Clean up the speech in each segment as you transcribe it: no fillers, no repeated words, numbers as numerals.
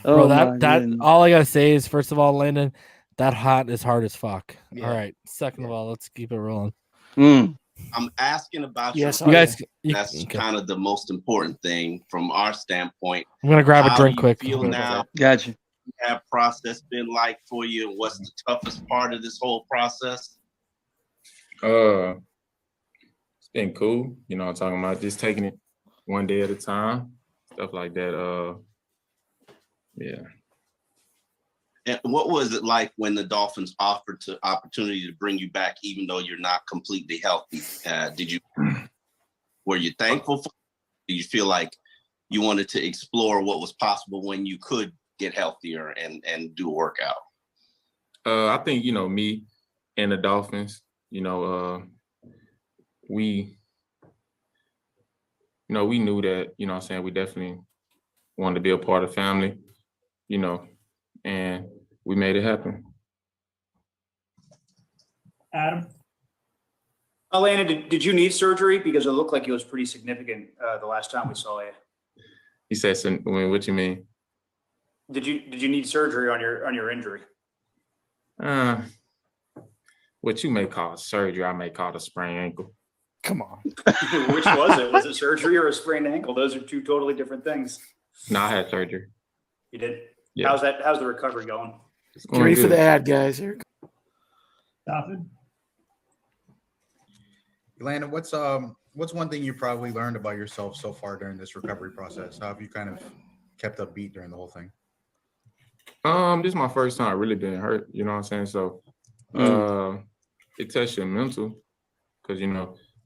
Bro, my that goodness. all I gotta say is, first of all, Landon, that hot is hard as fuck. Yeah. All right. Second of all, let's keep it rolling. I'm asking about Yes, your You guys, that's okay. kind of the most important thing from our standpoint. I'm gonna grab a How drink do you quick. feel now? Gotcha. Have process been like for you, and what's the toughest part of this whole process? It's been cool. You know, I'm talking about just taking it one day at a time, stuff like that. Yeah. And what was it like when the Dolphins offered the opportunity to bring you back, even though you're not completely healthy? Were you thankful for it? Did you feel like you wanted to explore what was possible when you could get healthier and do a workout? I think, me and the Dolphins, we knew that, what I'm saying, we definitely wanted to be a part of the family, and we made it happen. Adam? Landon, did you need surgery? Because it looked like it was pretty significant the last time we saw you. He said, what you mean? Did you need surgery on your injury? What you may call surgery, I may call a sprained ankle. Come on. Which was it? Was it surgery or a sprained ankle? Those are two totally different things. No, I had surgery. You did? Yeah. How's the recovery going? Get ready for the ad, guys. Here. Dolphin? Landon, what's one thing you probably learned about yourself so far during this recovery process? How have you kind of kept upbeat during the whole thing? This is my first time really being hurt, you know what I'm saying? So it tests your mental because,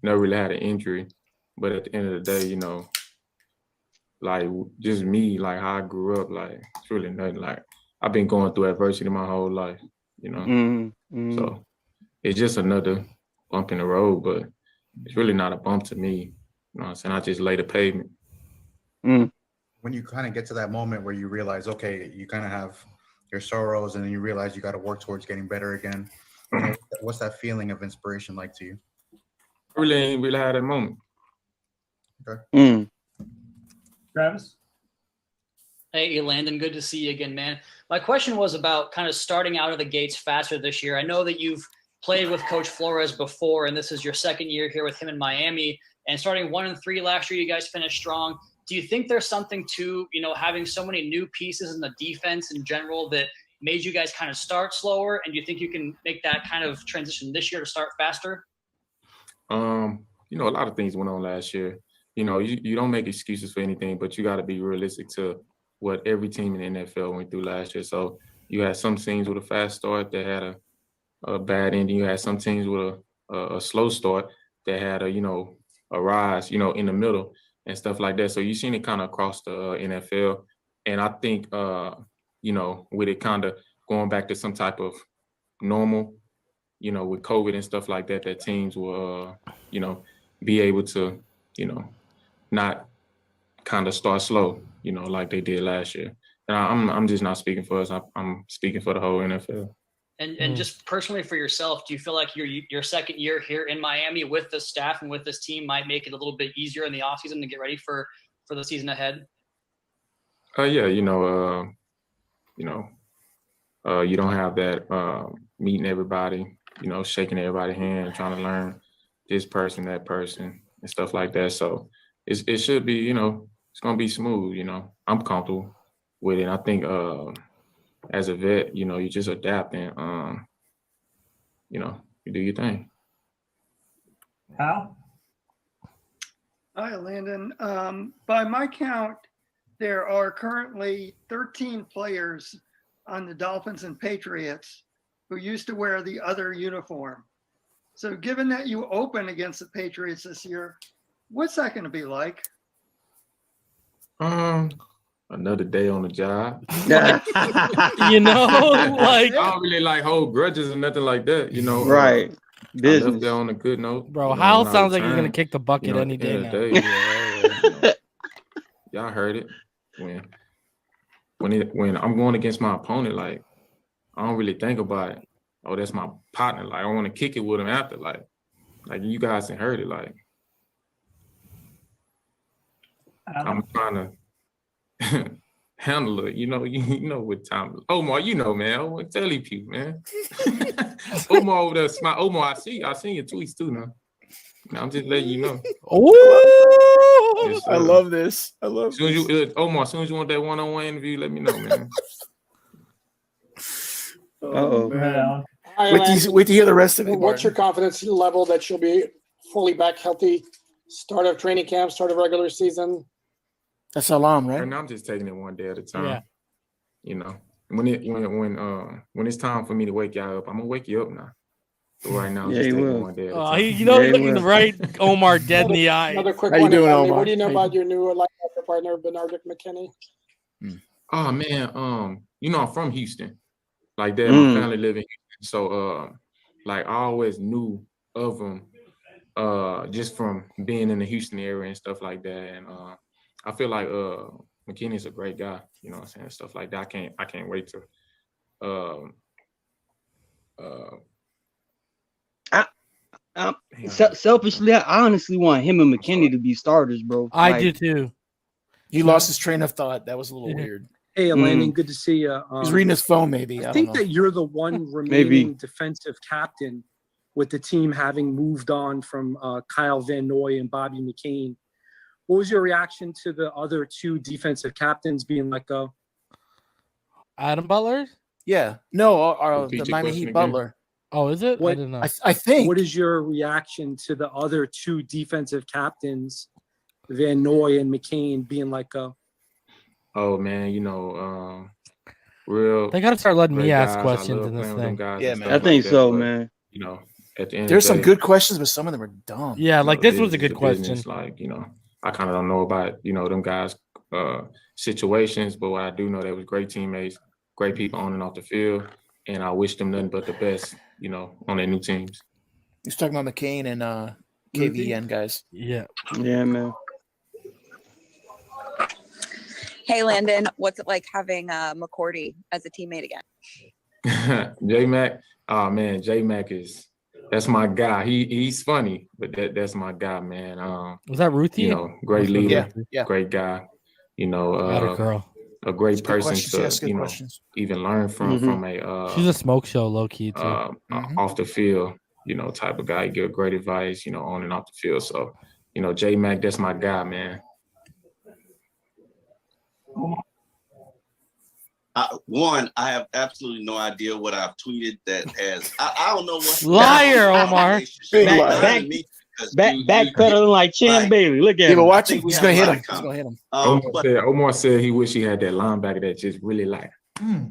never really had an injury. But at the end of the day, like just me, like how I grew up, like it's really nothing. Like I've been going through adversity my whole life, So it's just another bump in the road, but it's really not a bump to me. You know what I'm saying? I just lay the pavement. When you kind of get to that moment where you realize, okay, you kind of have your sorrows and then you realize you got to work towards getting better again. What's that feeling of inspiration like to you? I really ain't really had that moment. Okay. Travis? Hey, Landon, good to see you again, man. My question was about kind of starting out of the gates faster this year. I know that you've played with Coach Flores before, and this is your second year here with him in Miami. And starting 1-3 last year, you guys finished strong. Do you think there's something to, having so many new pieces in the defense in general that made you guys kind of start slower? And do you think you can make that kind of transition this year to start faster? A lot of things went on last year. You don't make excuses for anything, but you got to be realistic to what every team in the NFL went through last year. So you had some teams with a fast start that had a bad ending. You had some teams with a slow start that had a rise, in the middle and stuff like that. So you've seen it kind of across the NFL. And I think, with it kind of going back to some type of normal, with COVID and stuff like that, that teams will, be able to, not kind of start slow, like they did last year. And I'm just not speaking for us. I'm speaking for the whole NFL. And just personally for yourself, do you feel like your second year here in Miami with the staff and with this team might make it a little bit easier in the offseason to get ready for the season ahead? Yeah, you don't have that meeting everybody, shaking everybody's hand, trying to learn this person, that person, and stuff like that. So it should be, it's gonna be smooth. I'm comfortable with it. I think as a vet, you just adapt and you do your thing. Hal? Hi, Landon. By my count, there are currently 13 players on the Dolphins and Patriots who used to wear the other uniform. So given that you open against the Patriots this year, what's that going to be like? Another day on the job. like I don't really like hold grudges or nothing like that, Right. I left there on a good note. Bro, Hal sounds like he's gonna kick the bucket any day now. Y'all heard it. When I'm going against my opponent, like I don't really think about it. Oh, that's my partner. Like I want to kick it with him after. Like you guys have heard it. Like I'm trying to handler. You know what time. Omar, man. Omar, tell you people, man. Omar over there, smile. Omar, I seen your tweets too now. I'm just letting you know. Oh, I love this. I love this. Omar, as soon as you want that one-on-one interview, let me know, man. Man. Wait to hear the rest of it. What's your confidence level that she'll be fully back healthy? Start of training camp, start of regular season. That's Salam, right? Right now, I'm just taking it one day at a time. Yeah. When it's time for me to wake y'all up, I'm gonna wake you up now. But right now, I'm just taking it one day at a time. He's looking right Omar dead in the eye. Another quick How you one. doing, Omar? What do you know about your new linebacker partner, Bernard McKinney? Oh man, I'm from Houston. Like that, my family live in Houston. So I always knew of him just from being in the Houston area and stuff like that. And I feel like McKinney's a great guy, you know what I'm saying? Stuff like that. I can't wait to selfishly, I honestly want him and McKinney to be starters, bro. I do too. He lost his train of thought. That was a little weird. Hey, Elandon, good to see you. He's reading his phone, maybe. I think that you're the one remaining defensive captain with the team having moved on from Kyle Van Noy and Bobby McCain. What was your reaction to the other two defensive captains being let go? Adam Butler? Yeah. No, the Miami Heat Butler. Oh, is it? What, I didn't know. I think. What is your reaction to the other two defensive captains, Van Noy and McCain, being let go? Oh man, real. They got to start letting me ask guys. questions in this thing. Yeah, man. I think so, man. At the end, there's some good questions, but some of them are dumb. Yeah, like this was a good question. Business, I kind of don't know about them guys' situations, but what I do know, they was great teammates, great people on and off the field, and I wish them nothing but the best, on their new teams. He's talking about McCain and KVN guys. Yeah, man. Hey, Landon, what's it like having McCourty as a teammate again? J-Mac, oh man, J-Mac that's my guy. He's funny, but that's my guy, man. Was that Ruthie? Great leader, yeah. Great guy. Girl. A great person to even learn from a. She's a smoke show, low key too. Off the field, type of guy. Give great advice, on and off the field. So, J-Mac, that's my guy, man. I have absolutely no idea what I've tweeted that has. I don't know what. Liar, Omar. Backpedaling like Chan Bailey. Look at him. But watch him. He's gonna hit him. Omar said he wish he had that linebacker that just really like. I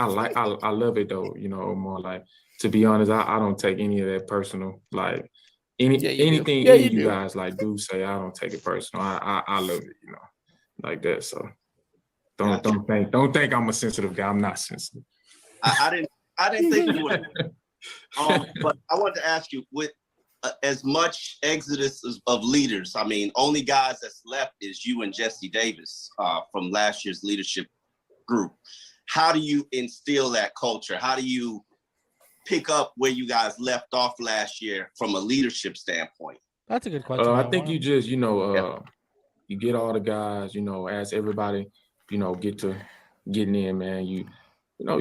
love it though. Omar. Like, to be honest, I don't take any of that personal. Like anything you guys do say, I don't take it personal. I love it. Like that. So. Don't think I'm a sensitive guy. I'm not sensitive. I didn't think you would. But I wanted to ask you, with as much exodus of leaders, I mean, only guys that's left is you and Jesse Davis from last year's leadership group. How do you instill that culture? How do you pick up where you guys left off last year from a leadership standpoint? That's a good question. I think you just, you get all the guys, ask everybody. Getting in, man. You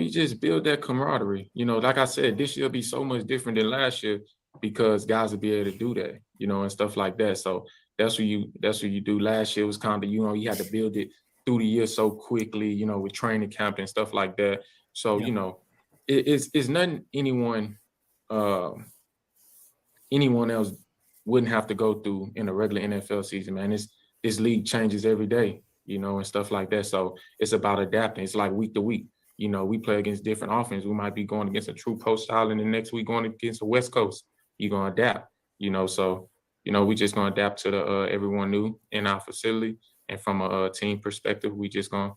just build that camaraderie. Like I said, this year will be so much different than last year because guys will be able to do that, and stuff like that. So that's what you do. Last year was kind of, you had to build it through the year so quickly, with training camp and stuff like that. So, it's nothing anyone else wouldn't have to go through in a regular NFL season, man. This league changes every day. And stuff like that. So it's about adapting. It's like week to week. We play against different offenses. We might be going against a true post style, and the next week going against the West Coast. You're gonna adapt. So we just gonna adapt to the everyone new in our facility, and from a team perspective, we just gonna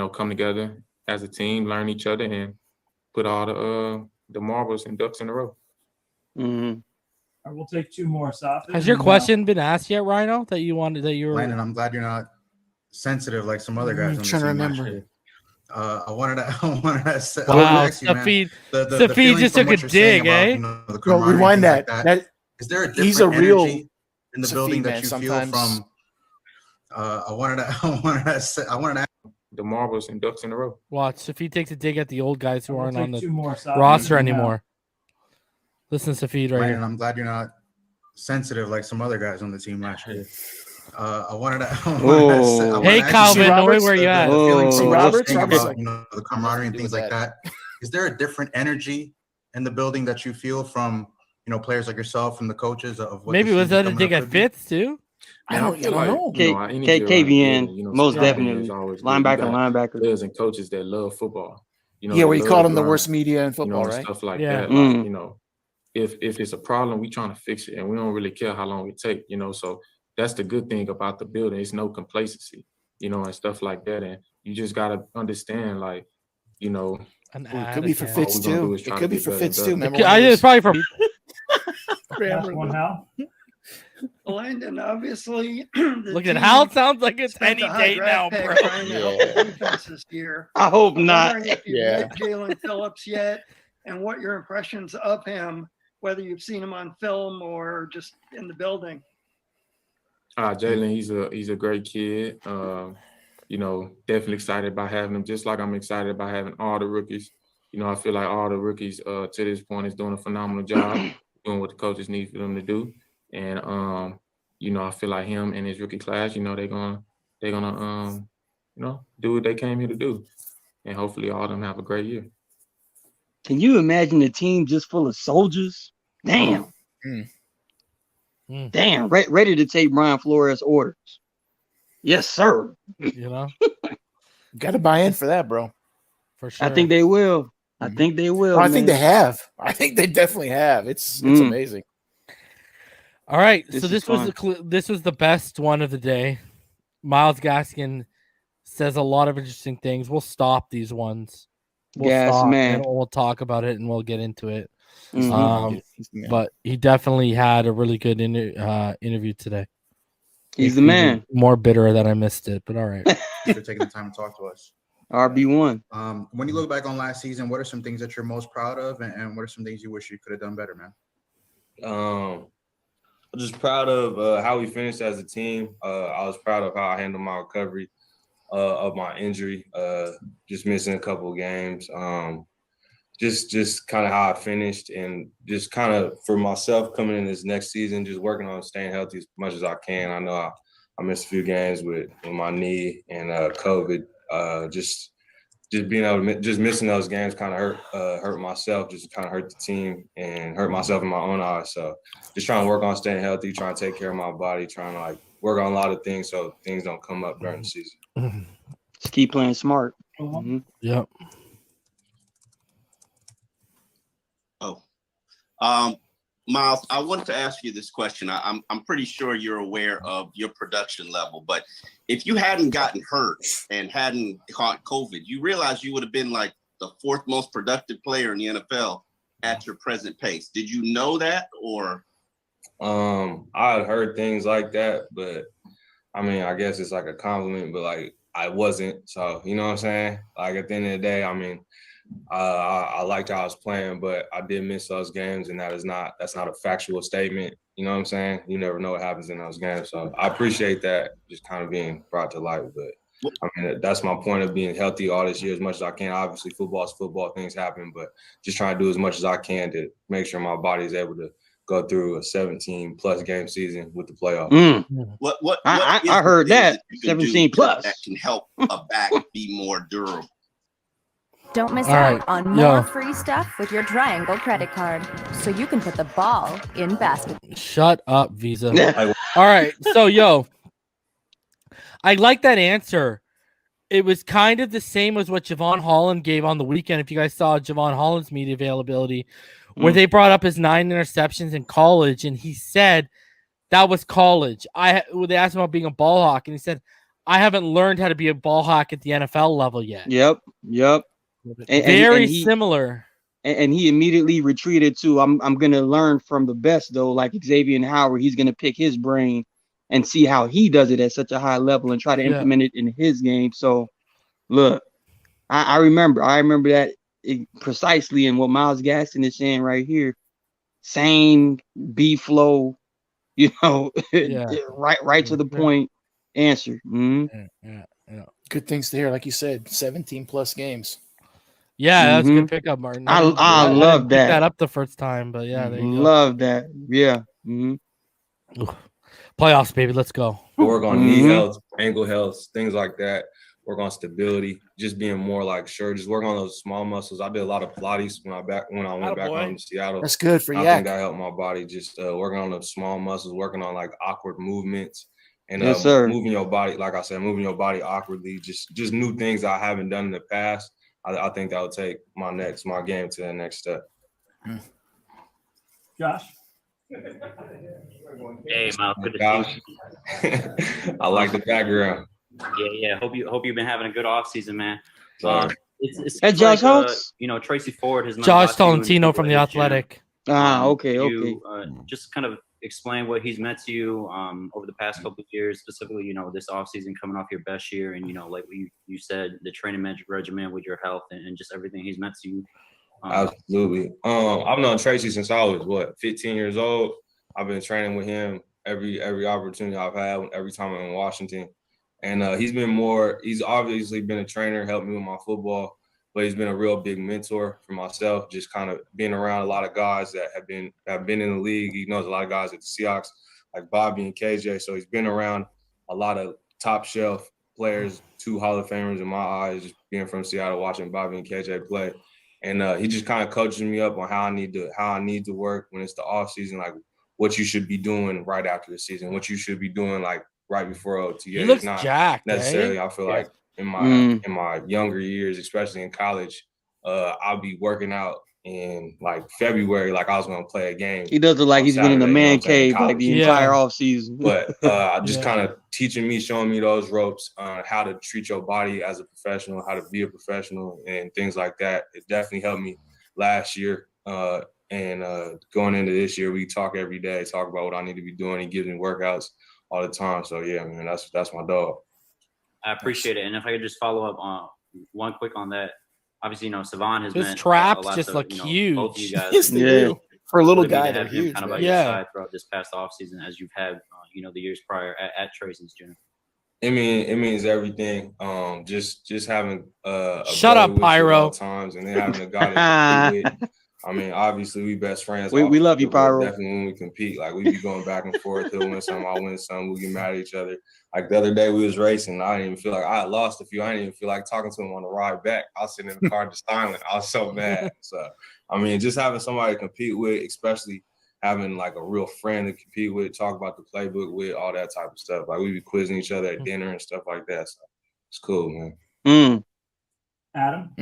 come together as a team, learn each other, and put all the marbles and ducks in a row. Mm-hmm. I will take two more. Has your question been asked yet, Rhino? That you were? Landon, I'm glad you're not sensitive like some other guys. I'm trying to remember. I wanted to say, wow, Safid just took a dig, eh? Bro, rewind that. Is there a he's a real in the building that you feel I wanted to the marbles and ducks in a row. Watch if he takes a dig at the old guys who aren't on the two more roster anymore. Listen to Safid right Brandon, here. I'm glad you're not sensitive like some other guys on the team last year. I wanted to. Hey, Calvin, where you at? Roberts, about, the camaraderie and things like that. Is there a different energy in the building that you feel from players like yourself and the coaches of what maybe was that a dig at Fitz too? I don't know. KVN, most definitely. Linebacker. Players and coaches that love football. Where you called them the worst media in football, right? Stuff like that. Like, if it's a problem, we trying to fix it, and we don't really care how long it take. So that's the good thing about the building. It's no complacency, and stuff like that. And you just gotta understand, like, it could be for Fitz too. It could be for Fitz too. It's probably for. One Hal. Landon, obviously. Look at how it sounds like it's any day now, bro. Trying to help the defense this year. I hope not. If you met Jalen Phillips yet, and what your impressions of him, whether you've seen him on film or just in the building. Jalen, he's a great kid. Definitely excited about having him. Just like I'm excited about having all the rookies. I feel like all the rookies to this point is doing a phenomenal job, doing what the coaches need for them to do. And I feel like him and his rookie class, they're gonna do what they came here to do, and hopefully all of them have a great year. Can you imagine a team just full of soldiers? Damn. Damn, ready to take Brian Flores' orders. Yes, sir. Got to buy in for that, bro. For sure. I think they will. I think they will. I think they have. I think they definitely have. It's amazing. All right, so this was the best one of the day. Myles Gaskin says a lot of interesting things. We'll stop these ones. We'll talk about it and we'll get into it. But he definitely had a really good interview today. He's the man. More bitter that I missed it, but all right. Thanks for taking the time to talk to us. RB1. When you look back on last season, what are some things that you're most proud of, and what are some things you wish you could have done better, man? I'm just proud of how we finished as a team. I was proud of how I handled my recovery of my injury, just missing a couple of games. Just kind of how I finished, and just kind of for myself coming in this next season, just working on staying healthy as much as I can. I know I missed a few games with my knee and COVID. Just being able to just missing those games kind of hurt myself, just kind of hurt the team and hurt myself in my own eyes. So just trying to work on staying healthy, trying to take care of my body, trying to work on a lot of things so things don't come up during the season. Just keep playing smart. Yep. Myles, I wanted to ask you this question. I'm pretty sure you're aware of your production level, but if you hadn't gotten hurt and hadn't caught COVID, you realize you would have been like the fourth most productive player in the NFL at your present pace. Did you know that, or? I had heard things like that, but I mean, I guess it's like a compliment, but I wasn't. So, you know what I'm saying? At the end of the day, I mean, I liked how I was playing, but I did miss those games, and that's not a factual statement. You know what I'm saying? You never know what happens in those games. So I appreciate that just kind of being brought to light. But I mean, that's my point of being healthy all this year as much as I can. Obviously, football's football, things happen, but just trying to do as much as I can to make sure my body is able to go through a 17+ game season with the playoffs. What I heard that 17+ that can help a back be more durable. Don't miss out on more free stuff with your Triangle credit card, so you can put the ball in basket. Shut up, Visa. All right, so I like that answer. It was kind of the same as what Javon Holland gave on the weekend. If you guys saw Javon Holland's media availability, where they brought up his 9 interceptions in college, and he said that was college. They asked him about being a ball hawk, and he said, "I haven't learned how to be a ball hawk at the NFL level yet." Yep. Very similar. And he immediately retreated to, I'm going to learn from the best, though, like Xavier Howard. He's going to pick his brain and see how he does it at such a high level and try to implement it in his game. So, look, I remember that precisely, and what Myles Gaskin is saying right here, sane, B flow, right to the point. answer. Yeah. Good things to hear. Like you said, 17 plus games. Yeah, that's a good pickup, Martin. I didn't love pick that. that up the first time, but yeah, there you go. Love that. Yeah. Playoffs, baby. Let's go. Work on knee health, ankle health, things like that. Work on stability, just being more like sure. Just work on those small muscles. I did a lot of Pilates when I went back home to Seattle. That's good for I yak. think that helped my body. Just working on the small muscles, working on like awkward movements, and Yes, sir. moving your body. Like I said, moving your body awkwardly. Just new things I haven't done in the past. I think that would take my game to the next step. Josh. Hey, Miles, good to see you. I like the background. Yeah. Hope you've been having a good off season, man. It's Hey, Josh Holtz? Tracy Ford has Josh Tolentino from The Athletic. Okay. Just kind of explain what he's meant to you over the past couple of years, specifically, this offseason coming off your best year, and like you said, the training regimen with your health and just everything he's meant to you. Absolutely. I've known Tracy since I was 15 years old. I've been training with him every opportunity I've had, every time I'm in Washington. And he's obviously been a trainer, helped me with my football, but he's been a real big mentor for myself, just kind of being around a lot of guys that have been in the league. He knows a lot of guys at the Seahawks, like Bobby and KJ. So he's been around a lot of top shelf players, 2 Hall of Famers in my eyes, just being from Seattle, watching Bobby and KJ play. And he just kind of coaches me up on how I need to work when it's the off season, like what you should be doing right after the season, what you should be doing like right before OTA. He looks not jacked, necessarily. I feel like in my younger years, especially in college, I'll be working out in like February, like I was gonna play a game. He does look like he's been in a man cave like the entire off season. But just kind of teaching me, showing me those ropes on how to treat your body as a professional, how to be a professional, and things like that. It definitely helped me last year. And going into this year, we talk every day, talk about what I need to be doing. He gives me workouts all the time. So yeah, man, that's my dog. I appreciate it. And if I could just follow up on one quick on that. Obviously, Savon has His meant traps a lot just to, look huge. Both of you guys. Yes, they do. For a little Really good guy, to they're have him huge. kind of man. by your side throughout this past offseason as you've had, the years prior at Tracy's gym. It means everything. Just having a Shut brother up, with you at Pyro. all times, and then having a guy to compete with. I mean, obviously we best friends. We love you, Pyro. Definitely when we compete, like we be going back and forth. He'll win some, I'll win some. We get mad at each other. Like the other day we was racing. I didn't even feel like I had lost a few. I didn't even feel like talking to him on the ride back. I was sitting in the car just silent. I was so mad. So I mean, just having somebody to compete with, especially having like a real friend to compete with, talk about the playbook with, all that type of stuff. Like we be quizzing each other at dinner and stuff like that. So it's cool, man. Adam?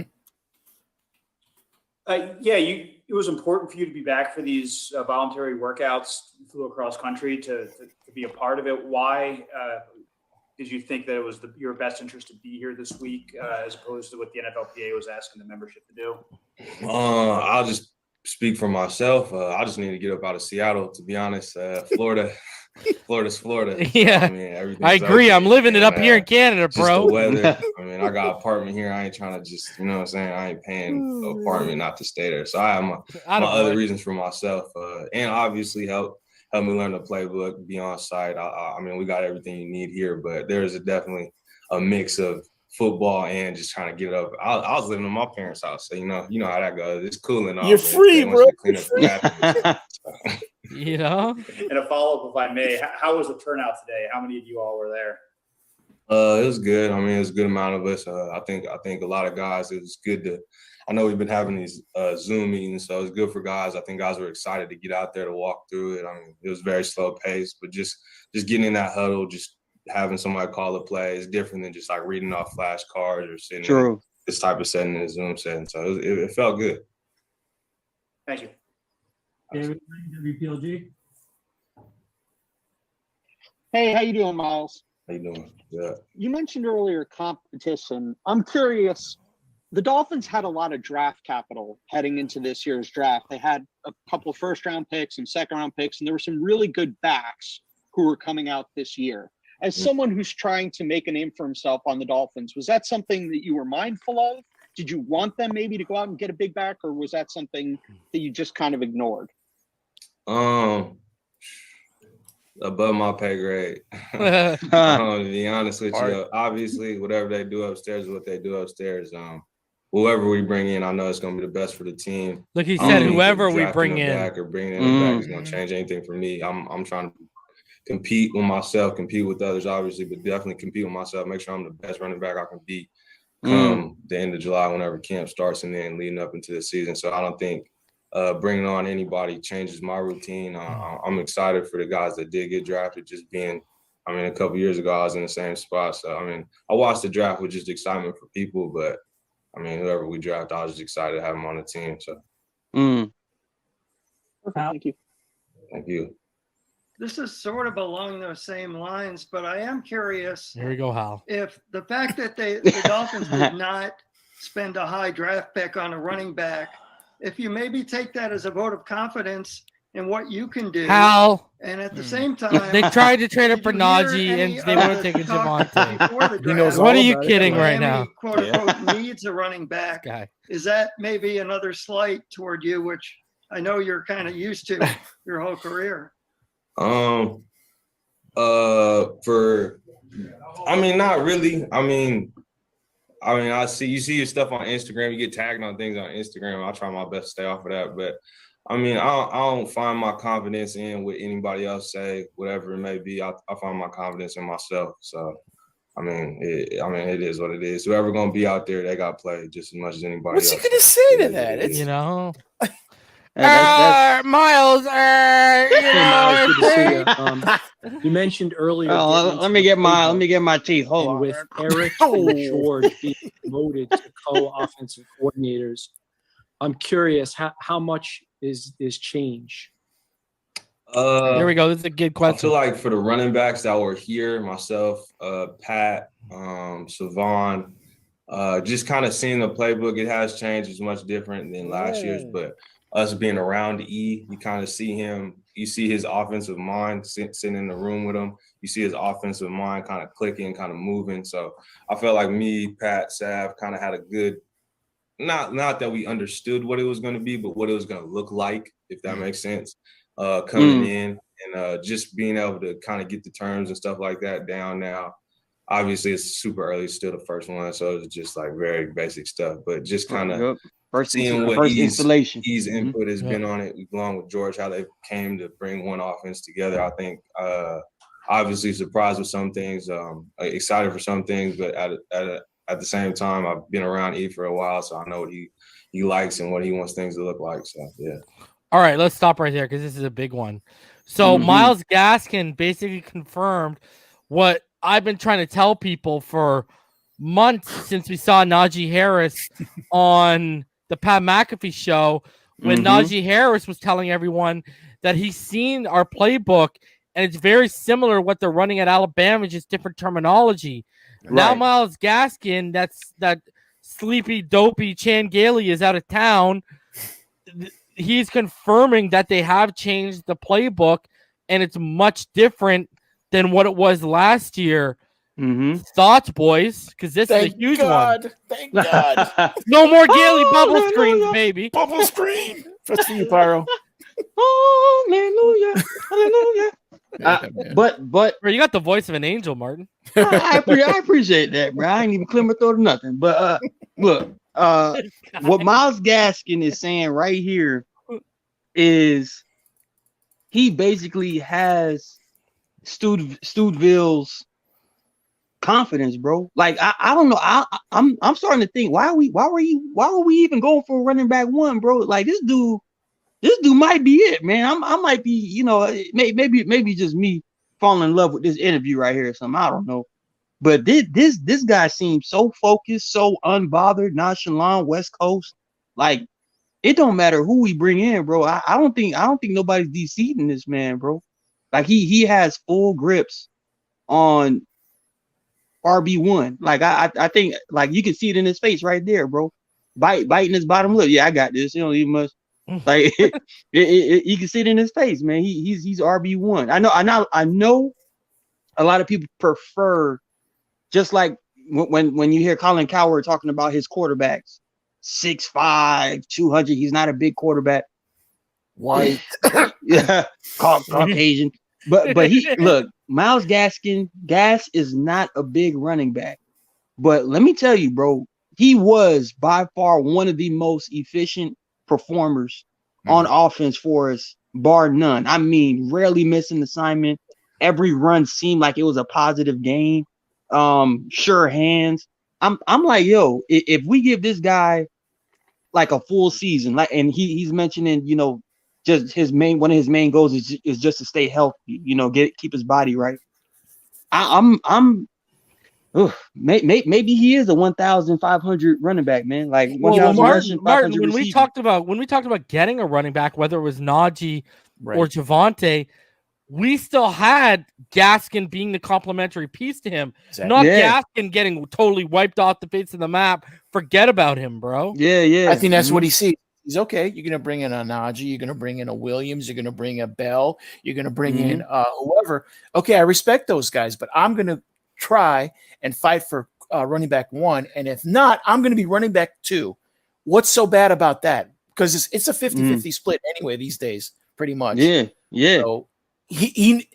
It was important for you to be back for these voluntary workouts. You flew across country to be a part of it. Why did you think that it was your best interest to be here this week as opposed to what the NFLPA was asking the membership to do? I'll just speak for myself. I just need to get up out of Seattle, to be honest. Florida's Florida. Yeah, I mean, everything's I agree. open. I'm living it up here in Canada, Just bro. the weather. I mean, I got an apartment here. I ain't trying to just, you know what I'm saying? I ain't paying an apartment not to stay there. So I have my other reasons for myself. And obviously help me learn the playbook, be on site. I mean, we got everything you need here, but there's definitely a mix of football and just trying to get up. I was living in my parents' house, so you know how that goes. It's cool and all. You're free, bro. You know. And a follow-up, if I may, how was the turnout today? How many of you all were there? It was good. I mean, it was a good amount of us. I think a lot of guys. It was good to. I know we've been having these Zoom meetings, so it was good for guys. I think guys were excited to get out there to walk through it. I mean, it was very slow paced, but just getting in that huddle, just having somebody call a play is different than just like reading off flashcards or sitting in this type of setting in a Zoom setting. So it felt good. Thank you. David, WPLG. Hey, how you doing, Miles? How you doing? Yeah. You mentioned earlier competition. I'm curious. The Dolphins had a lot of draft capital heading into this year's draft. They had a couple first-round picks and second-round picks, and there were some really good backs who were coming out this year. As someone who's trying to make a name for himself on the Dolphins, was that something that you were mindful of? Did you want them maybe to go out and get a big back, or was that something that you just kind of ignored? above my pay grade. To be honest with you, obviously, whatever they do upstairs is what they do upstairs. Whoever we bring in, I know it's going to be the best for the team. Look, he said whoever we bring in. Back or bringing in the back is going to change anything for me. I'm trying to compete with myself, compete with others, obviously, but definitely compete with myself. Make sure I'm the best running back I can be come the end of July whenever camp starts and then leading up into the season. So I don't think bringing on anybody changes my routine. I'm excited for the guys that did get drafted, just being – a couple years ago, I was in the same spot. So, I watched the draft with just excitement for people, but, whoever we draft, I was just excited to have them on the team. So, Thank you. Thank you. This is sort of along those same lines, but I am curious. Here we go, Hal. If the fact that the Dolphins did not spend a high draft pick on a running back, if you maybe take that as a vote of confidence in what you can do. Hal. And at the same time, they tried to trade up for Najee and they would have taken Javonte. What are you kidding right now? "Quote unquote needs a running back." Is that maybe another slight toward you, which I know you're kind of used to your whole career? Not really. I see your stuff on Instagram. You get tagged on things on Instagram. I try my best to stay off of that, but I don't find my confidence in what anybody else say, whatever it may be. I find my confidence in myself. So, it is what it is. Whoever gonna be out there, they got to play just as much as anybody What's else. he gonna say to that? It's, Miles, Miles, good to see you. You mentioned earlier. Let me get my teeth. Hold on. With Eric and George being promoted to co-offensive coordinators, I'm curious how much is change? Here we go. This is a good question. I feel like for the running backs that were here, myself, Pat, Savon, just kind of seeing the playbook, it has changed. It's much different than last year's, but us being around E, you kind of see him. You see his offensive mind sitting in the room with him. You see his offensive mind kind of clicking, kind of moving. So I felt like me, Pat, Sav kind of had a good, not that we understood what it was going to be, but what it was going to look like, if that makes sense, coming in and just being able to kind of get the terms and stuff like that down now. Obviously, it's super early, it's still the first one, so it's just like very basic stuff, but just kind of seeing what E's input has been on it, along with George, how they came to bring one offense together. I think obviously surprised with some things, excited for some things, but at the same time, I've been around E for a while, so I know what he likes and what he wants things to look like. So, yeah. All right, let's stop right there because this is a big one. So Myles Gaskin basically confirmed what I've been trying to tell people for months since we saw Najee Harris on the Pat McAfee show, when Najee Harris was telling everyone that he's seen our playbook and it's very similar what they're running at Alabama, just different terminology. Right. Now Myles Gaskin, that sleepy, dopey Chan Gailey is out of town. He's confirming that they have changed the playbook and it's much different than what it was last year. Thoughts, boys? Because this is a huge one. Thank God. No more Gailey bubble screens, baby. Bubble screen. That's for you, Pyro. Hallelujah. Hallelujah. But you got the voice of an angel, Martin. I appreciate that, bro. I ain't even clear my throat or nothing. But look, what Myles Gaskin is saying right here is he basically has Studeville's confidence, bro. Like I don't know. I'm starting to think why were we even going for a running back one, bro? Like this dude might be it, man. I might be, maybe just me falling in love with this interview right here or something. I don't know. But this guy seems so focused, so unbothered, nonchalant, West Coast. Like it don't matter who we bring in, bro. I don't think nobody's deceiving this man, bro. Like he has full grips on RB1. Like I think like you can see it in his face right there, bro. Biting his bottom lip. Yeah, I got this. You don't even much. Like you can see it in his face, man. He's RB1. I know a lot of people prefer, just like when you hear Colin Cowherd talking about his quarterbacks, 6'5", 200. He's not a big quarterback. White, yeah, Caucasian. But he look, Myles Gaskin, Gas is not a big running back. But let me tell you, bro, he was by far one of the most efficient performers on offense for us, bar none. I mean, rarely missing assignment. Every run seemed like it was a positive gain. Sure hands. I'm like, yo, if we give this guy like a full season, like, and he's mentioning, you know, just one of his main goals is just to stay healthy, you know, keep his body right. Maybe he is a 1,500 running back, man. Like, well, Martin, when we talked about getting a running back, whether it was Najee or Javonte, we still had Gaskin being the complementary piece to him, not Gaskin getting totally wiped off the face of the map. Forget about him, bro. I think that's what he sees. He's okay. You're going to bring in a Najee. You're going to bring in a Williams. You're going to bring a Bell. You're going to bring in whoever. Okay, I respect those guys, but I'm going to try and fight for running back 1. And if not, I'm going to be running back 2. What's so bad about that? Because it's a 50-50 split anyway these days, pretty much. Yeah. So he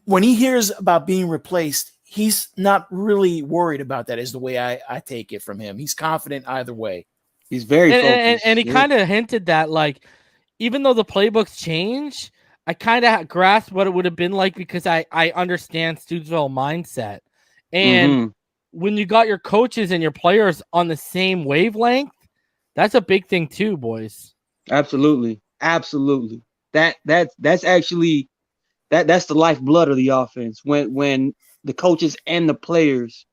when he hears about being replaced, he's not really worried about that, is the way I take it from him. He's confident either way. He's very focused. And he kind of hinted that, like, even though the playbooks change, I kind of grasped what it would have been like because I understand Stootsville mindset. And when you got your coaches and your players on the same wavelength, that's a big thing too, boys. Absolutely. That's actually that's the lifeblood of the offense. When the coaches and the players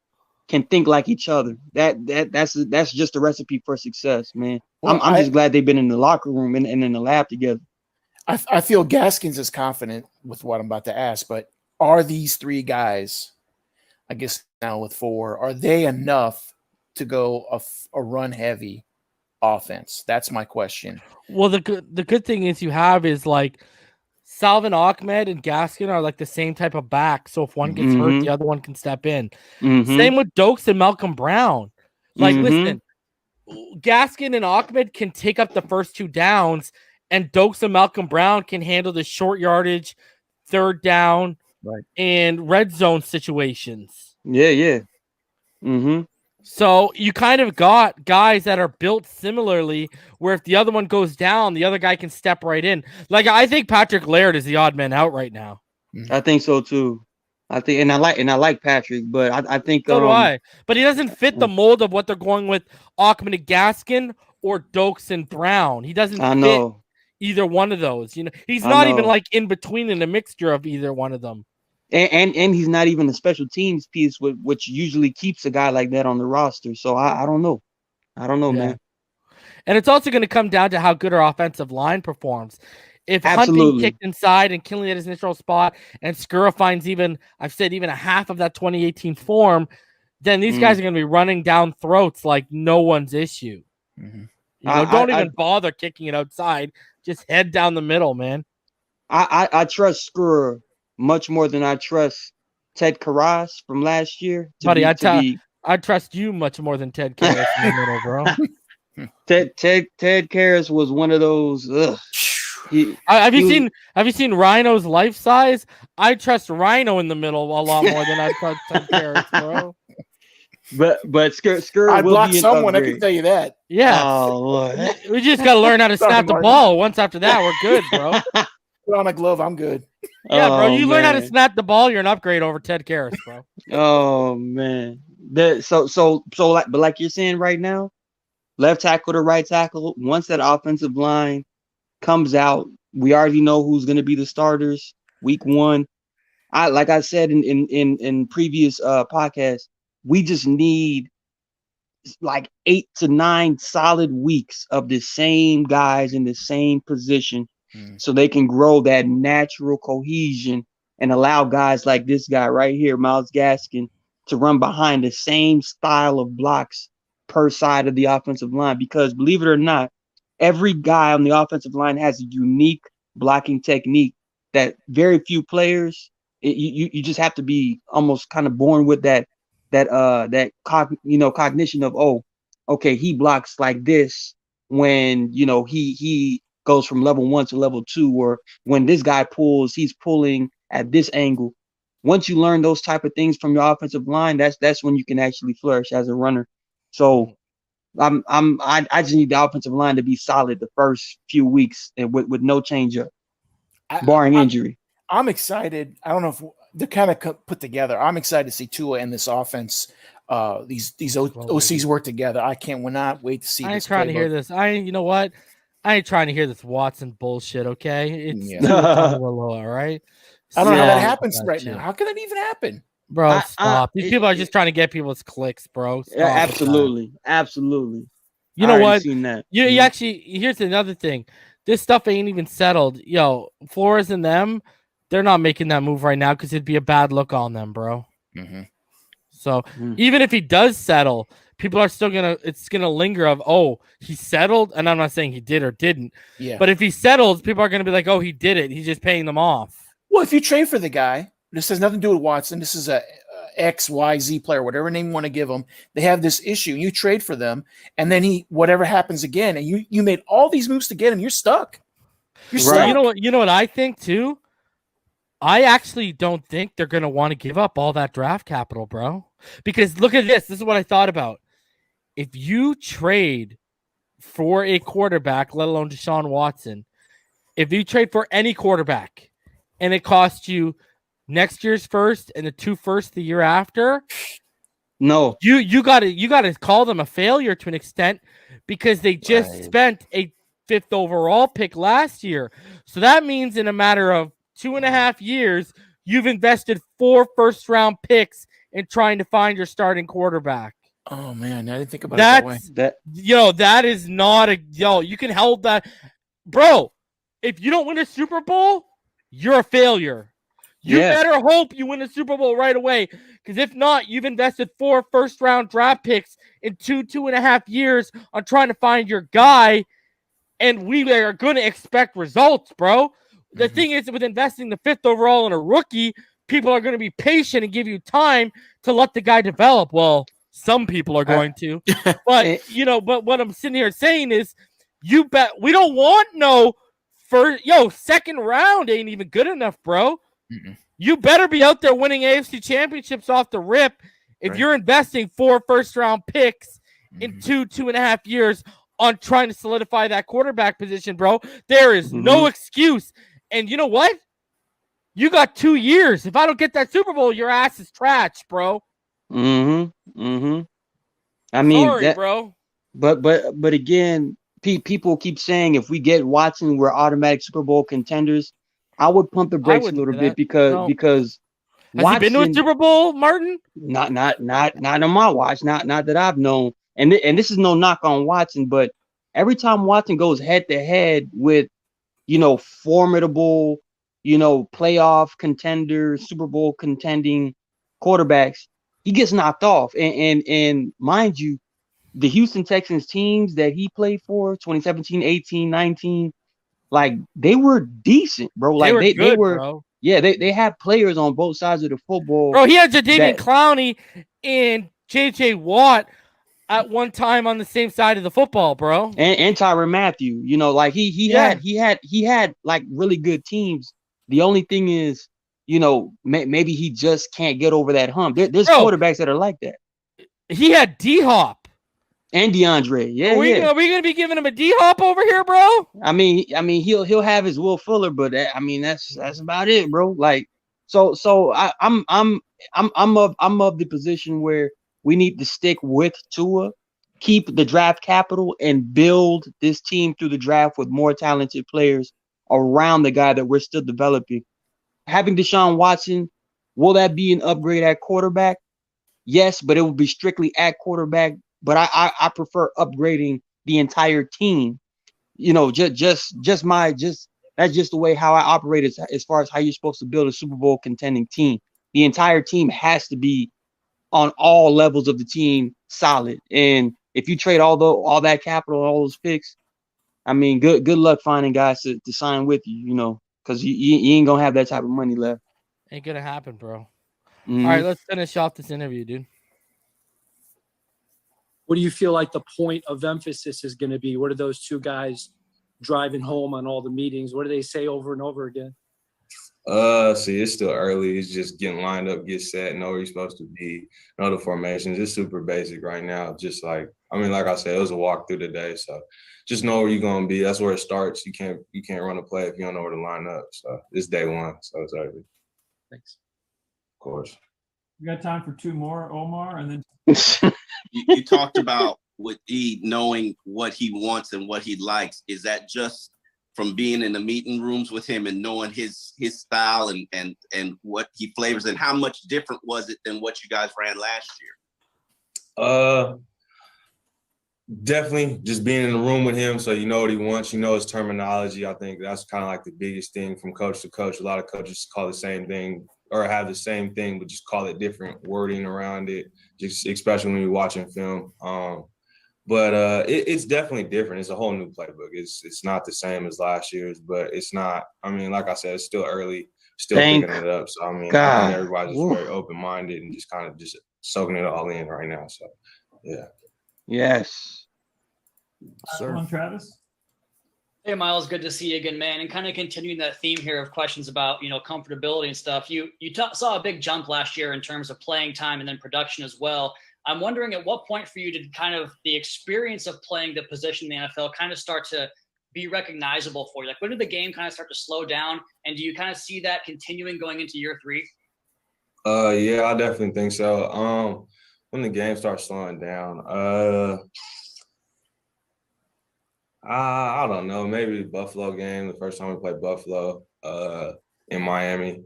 can think like each other. That's just a recipe for success, man. Well, I'm just glad they've been in the locker room and in the lab together. I feel Gaskins is confident with what I'm about to ask, but are these 3 guys, I guess now with 4, are they enough to go a run heavy offense? That's my question. Well, the good thing is you have is like Salvin Ahmed and Gaskin are like the same type of back. So if one gets hurt, the other one can step in. Same with Dokes and Malcolm Brown. Like, listen, Gaskin and Ahmed can take up the first 2 downs, and Dokes and Malcolm Brown can handle the short yardage, 3rd down, and red zone situations. Yeah. So you kind of got guys that are built similarly, where if the other one goes down, the other guy can step right in. Like, I think Patrick Laird is the odd man out right now. I think so too. I like Patrick, but I think so do I. But he doesn't fit the mold of what they're going with Ahmed and Gaskin or Dokes and Brown. He doesn't fit either one of those. You know, he's not even like in between in a mixture of either one of them. And he's not even a special teams piece, which usually keeps a guy like that on the roster. So I don't know. Man. And it's also going to come down to how good our offensive line performs. If Hunting kicked inside and Kinley at his natural spot, and Skura finds even a half of that 2018 form, then these guys are going to be running down throats like no one's issue. You know, don't even bother kicking it outside. Just head down the middle, man. I trust Skura much more than I trust Ted Karras from last year. Buddy, I trust you much more than Ted Karras in the middle, bro. Ted Karras was one of those. Have you seen Rhino's life size? I trust Rhino in the middle a lot more than I trust Ted Karras, bro. But Skura I will blocked be an someone. upgrade. I can tell you that. Yeah. Oh, Lord. We just got to learn how to snap the ball. Once after that, we're good, bro. Put on a glove. I'm good. Yeah, bro. You learn how to man. snap the ball, you're an upgrade over Ted Karras, bro. Oh man. But like you're saying right now, left tackle to right tackle. Once that offensive line comes out, we already know who's going to be the starters week 1. Like I said in previous podcasts, we just need like 8 to 9 solid weeks of the same guys in the same position, so they can grow that natural cohesion and allow guys like this guy right here, Myles Gaskin, to run behind the same style of blocks per side of the offensive line. Because believe it or not, every guy on the offensive line has a unique blocking technique that very few players. You just have to be almost kind of born with that cognition of, oh, okay, he blocks like this when he goes from level 1 to level 2, or when this guy pulls, he's pulling at this angle. Once you learn those type of things from your offensive line, that's when you can actually flourish as a runner. So I just need the offensive line to be solid the first few weeks and with no change up, barring injury. I'm excited. I don't know if they're kind of put together. I'm excited to see Tua in this offense. These OCs work together. I cannot wait to see. I ain't trying to hear this. You know what? I ain't trying to hear this Watson bullshit. Okay, it's all right. I don't know how that happens right now. How can that even happen, bro? Stop. These people are just trying to get people's clicks, bro. Stop absolutely. You know what? Seen that. You actually. Here's another thing. This stuff ain't even settled. Yo, Flores and them, they're not making that move right now because it'd be a bad look on them, bro. Mm-hmm. So even if he does settle, people are still it's gonna linger of, oh, he settled. And I'm not saying he did or didn't. Yeah. But if he settles, people are gonna be like, oh, he did it. He's just paying them off. Well, if you trade for the guy, this has nothing to do with Watson. This is a XYZ player, whatever name you want to give them. They have this issue. You trade for them, and then whatever happens again, and you made all these moves to get him. You're stuck. You're stuck. You know what I think too? I actually don't think they're gonna want to give up all that draft capital, bro. Because look at this. This is what I thought about. If you trade for a quarterback, let alone Deshaun Watson, if you trade for any quarterback and it costs you next year's first and the 2 firsts the year after, no, you gotta call them a failure to an extent because they just spent a 5th overall pick last year. So that means in a matter of 2.5 years, you've invested 4 first-round picks in trying to find your starting quarterback. Oh man, I didn't think about it that way. That is not you can hold that, bro. If you don't win a Super Bowl, you're a failure. You better hope you win a Super Bowl right away, because if not, you've invested 4 first-round draft picks in 2.5 years on trying to find your guy, and we are going to expect results, bro. The thing is, with investing the 5th overall in a rookie, people are going to be patient and give you time to let the guy develop. Well, some people are going to, but but what I'm sitting here saying is, you bet we don't want second round ain't even good enough, bro. Mm-mm. You better be out there winning AFC championships off the rip if you're investing 4 first-round picks in 2.5 years on trying to solidify that quarterback position, bro. There is no excuse. And you know what? You got 2 years. If I don't get that Super Bowl, your ass is trash, bro. I mean, sorry, bro. But again, people keep saying if we get Watson, we're automatic Super Bowl contenders. I would pump the brakes a little bit because has Watson, he been to a Super Bowl, Martin? Not on my watch. Not that I've known. And this is no knock on Watson, but every time Watson goes head to head with formidable, playoff contender, Super Bowl contending quarterbacks, he gets knocked off. And mind you, the Houston Texans teams that he played for, 2017, 18, 19, like they were decent, bro. Like they were, bro. Yeah, they had players on both sides of the football. Bro, he had Jadeveon Clowney and JJ Watt at one time on the same side of the football, bro. And Tyrann Mathieu, like he had like really good teams. The only thing is, maybe he just can't get over that hump. There's quarterbacks that are like that. He had D-Hop. And DeAndre, Are we gonna be giving him a D-Hop over here, bro? I mean, he'll have his Will Fuller, but that's about it, bro. Like, so I'm of the position where we need to stick with Tua, keep the draft capital, and build this team through the draft with more talented players around the guy that we're still developing. Having Deshaun Watson, will that be an upgrade at quarterback? Yes, but it will be strictly at quarterback. But I prefer upgrading the entire team. That's just the way how I operate as far as how you're supposed to build a Super Bowl contending team. The entire team has to be on all levels of the team solid. And if you trade all that capital, all those picks, I mean, good luck finding guys to sign with you, because you ain't gonna have that type of money left. Ain't gonna happen, bro. Mm-hmm. All right, let's finish off this interview, dude. What do you feel like the point of emphasis is going to be? What are those two guys driving home on all the meetings? What do they say over and over again? See, it's still early. It's just getting lined up, get set, know where you're supposed to be, know the formations. It's super basic right now. Just like I said, it was a walkthrough today. So just know where you're gonna be. That's where it starts. You can't run a play if you don't know where to line up. So it's day one. So it's early. Thanks. Of course. We got time for two more, Omar, and then You talked about with E knowing what he wants and what he likes. Is that just from being in the meeting rooms with him and knowing his style and what he flavors, and how much different was it than what you guys ran last year? Definitely just being in the room with him, so you know what he wants, you know his terminology. I think that's kind of like the biggest thing from coach to coach. A lot of coaches call the same thing or have the same thing, but just call it different wording around it, just especially when you're watching film. But it's definitely different. It's a whole new playbook. It's not the same as last year's, but it's not. Like I said, it's still early, still picking it up. So I think everybody's just very open-minded and just kind of just soaking it all in right now. So yeah. Yes. Sir. Travis. Hey, Myles, good to see you again, man. And kind of continuing that theme here of questions about, comfortability and stuff. You saw a big jump last year in terms of playing time and then production as well. I'm wondering at what point for you did kind of the experience of playing the position in the NFL kind of start to be recognizable for you? Like, when did the game kind of start to slow down? And do you kind of see that continuing going into year 3? Yeah, I definitely think so. When the game starts slowing down, I don't know. Maybe the Buffalo game, the first time we played Buffalo in Miami.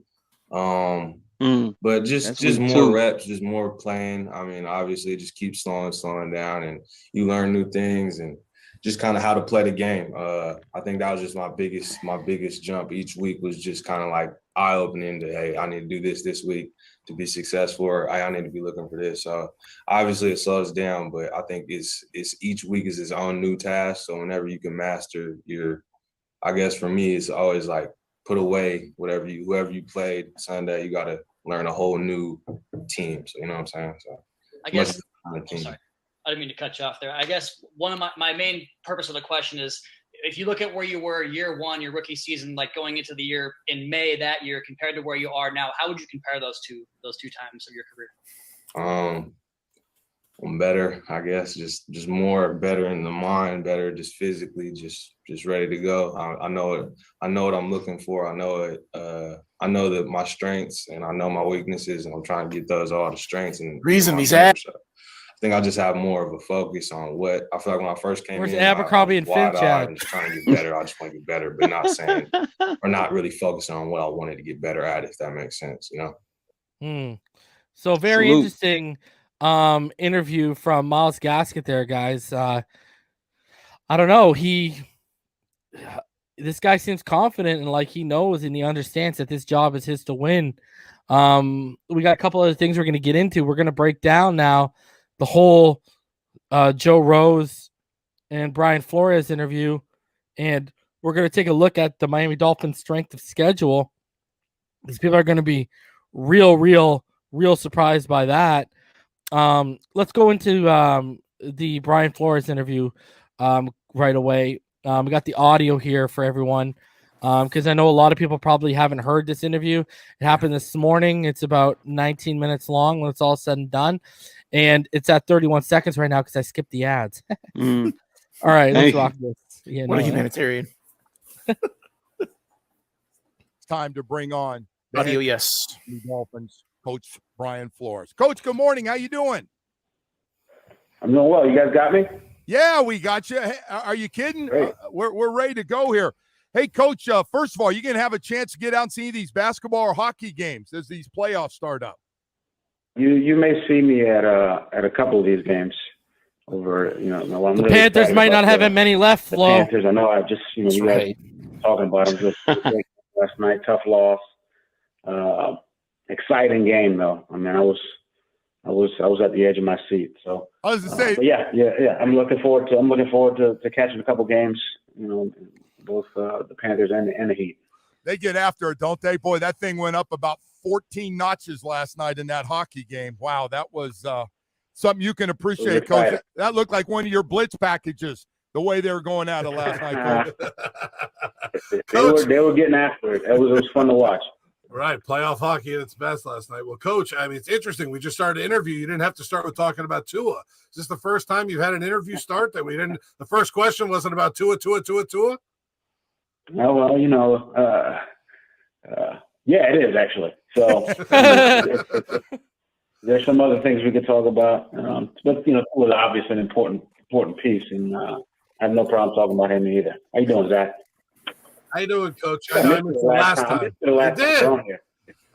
But just more reps, just more playing. Obviously, it just keeps slowing down, and you learn new things and just kind of how to play the game. I think that was just my biggest jump each week, was just kind of like eye-opening to, hey, I need to do this week to be successful, or I need to be looking for this. So obviously it slows down, but I think it's each week is its own new task. So whenever you can master I guess for me, it's always like put away whoever you played Sunday, you got to learn a whole new team. So you know what I'm saying? So I guess, sorry, I didn't mean to cut you off there. I guess one of my main purpose of the question is, if you look at where you were year one, your rookie season, like going into the year in May that year compared to where you are now, how would you compare those two times of your career? I'm better, I guess, just more better in the mind, better just physically, just ready to go. I know what I'm looking for. I know it. I know that my strengths and I know my weaknesses, and I'm trying to get those all the strengths and reason he's at. I think I just have more of a focus on what I feel like when I first came Where's in. Abercrombie and Finch at? I'm just trying to get better. I just want to get better, but not saying or not really focusing on what I wanted to get better at, if that makes sense, So very interesting interview from Myles Gaskin there, guys. I don't know. This guy seems confident and like he knows and he understands that this job is his to win. We got a couple other things we're going to get into. We're going to break down now the whole Joe Rose and Brian Flores interview, and we're going to take a look at the Miami Dolphins' strength of schedule. These people are going to be real surprised by that. Let's go into the Brian Flores interview right away. We got the audio here for everyone because I know a lot of people probably haven't heard this interview. It happened this morning. It's about 19 minutes long when it's all said and done. And it's at 31 seconds right now because I skipped the ads. All right, let's rock this. Yeah, what a humanitarian. It's time to bring on the audio, head yes. Dolphins coach Brian Flores. Coach, good morning. How you doing? I'm doing well. You guys got me? Yeah, we got you. Hey, are you kidding? We're ready to go here. Hey, Coach, first of all, you're going to have a chance to get out and see these basketball or hockey games as these playoffs start up. You may see me at a couple of these games over, the really Panthers might not have many left, Flo. Panthers, I know. I've just, you guys talking about them just last night. Tough loss. Exciting game though. I was at the edge of my seat. So I was to say, yeah. I'm looking forward to catching a couple games. Both the Panthers and the Heat. They get after it, don't they? Boy, that thing went up about 14 notches last night in that hockey game. Wow, that was something you can appreciate, Coach. That looked like one of your blitz packages the way they were going at it last night, Coach. They were getting after it. It was fun to watch. Right, playoff hockey at its best last night. Well, Coach, I mean, it's interesting. We just started an interview. You didn't have to start with talking about Tua. Is this the first time you've had an interview start that we didn't? The first question wasn't about Tua? Oh, well, yeah, it is actually. So there's some other things we could talk about, but Tua is obviously an important piece, and I have no problem talking about him either. How you doing, Zach? How you doing, Coach? I missed you last time.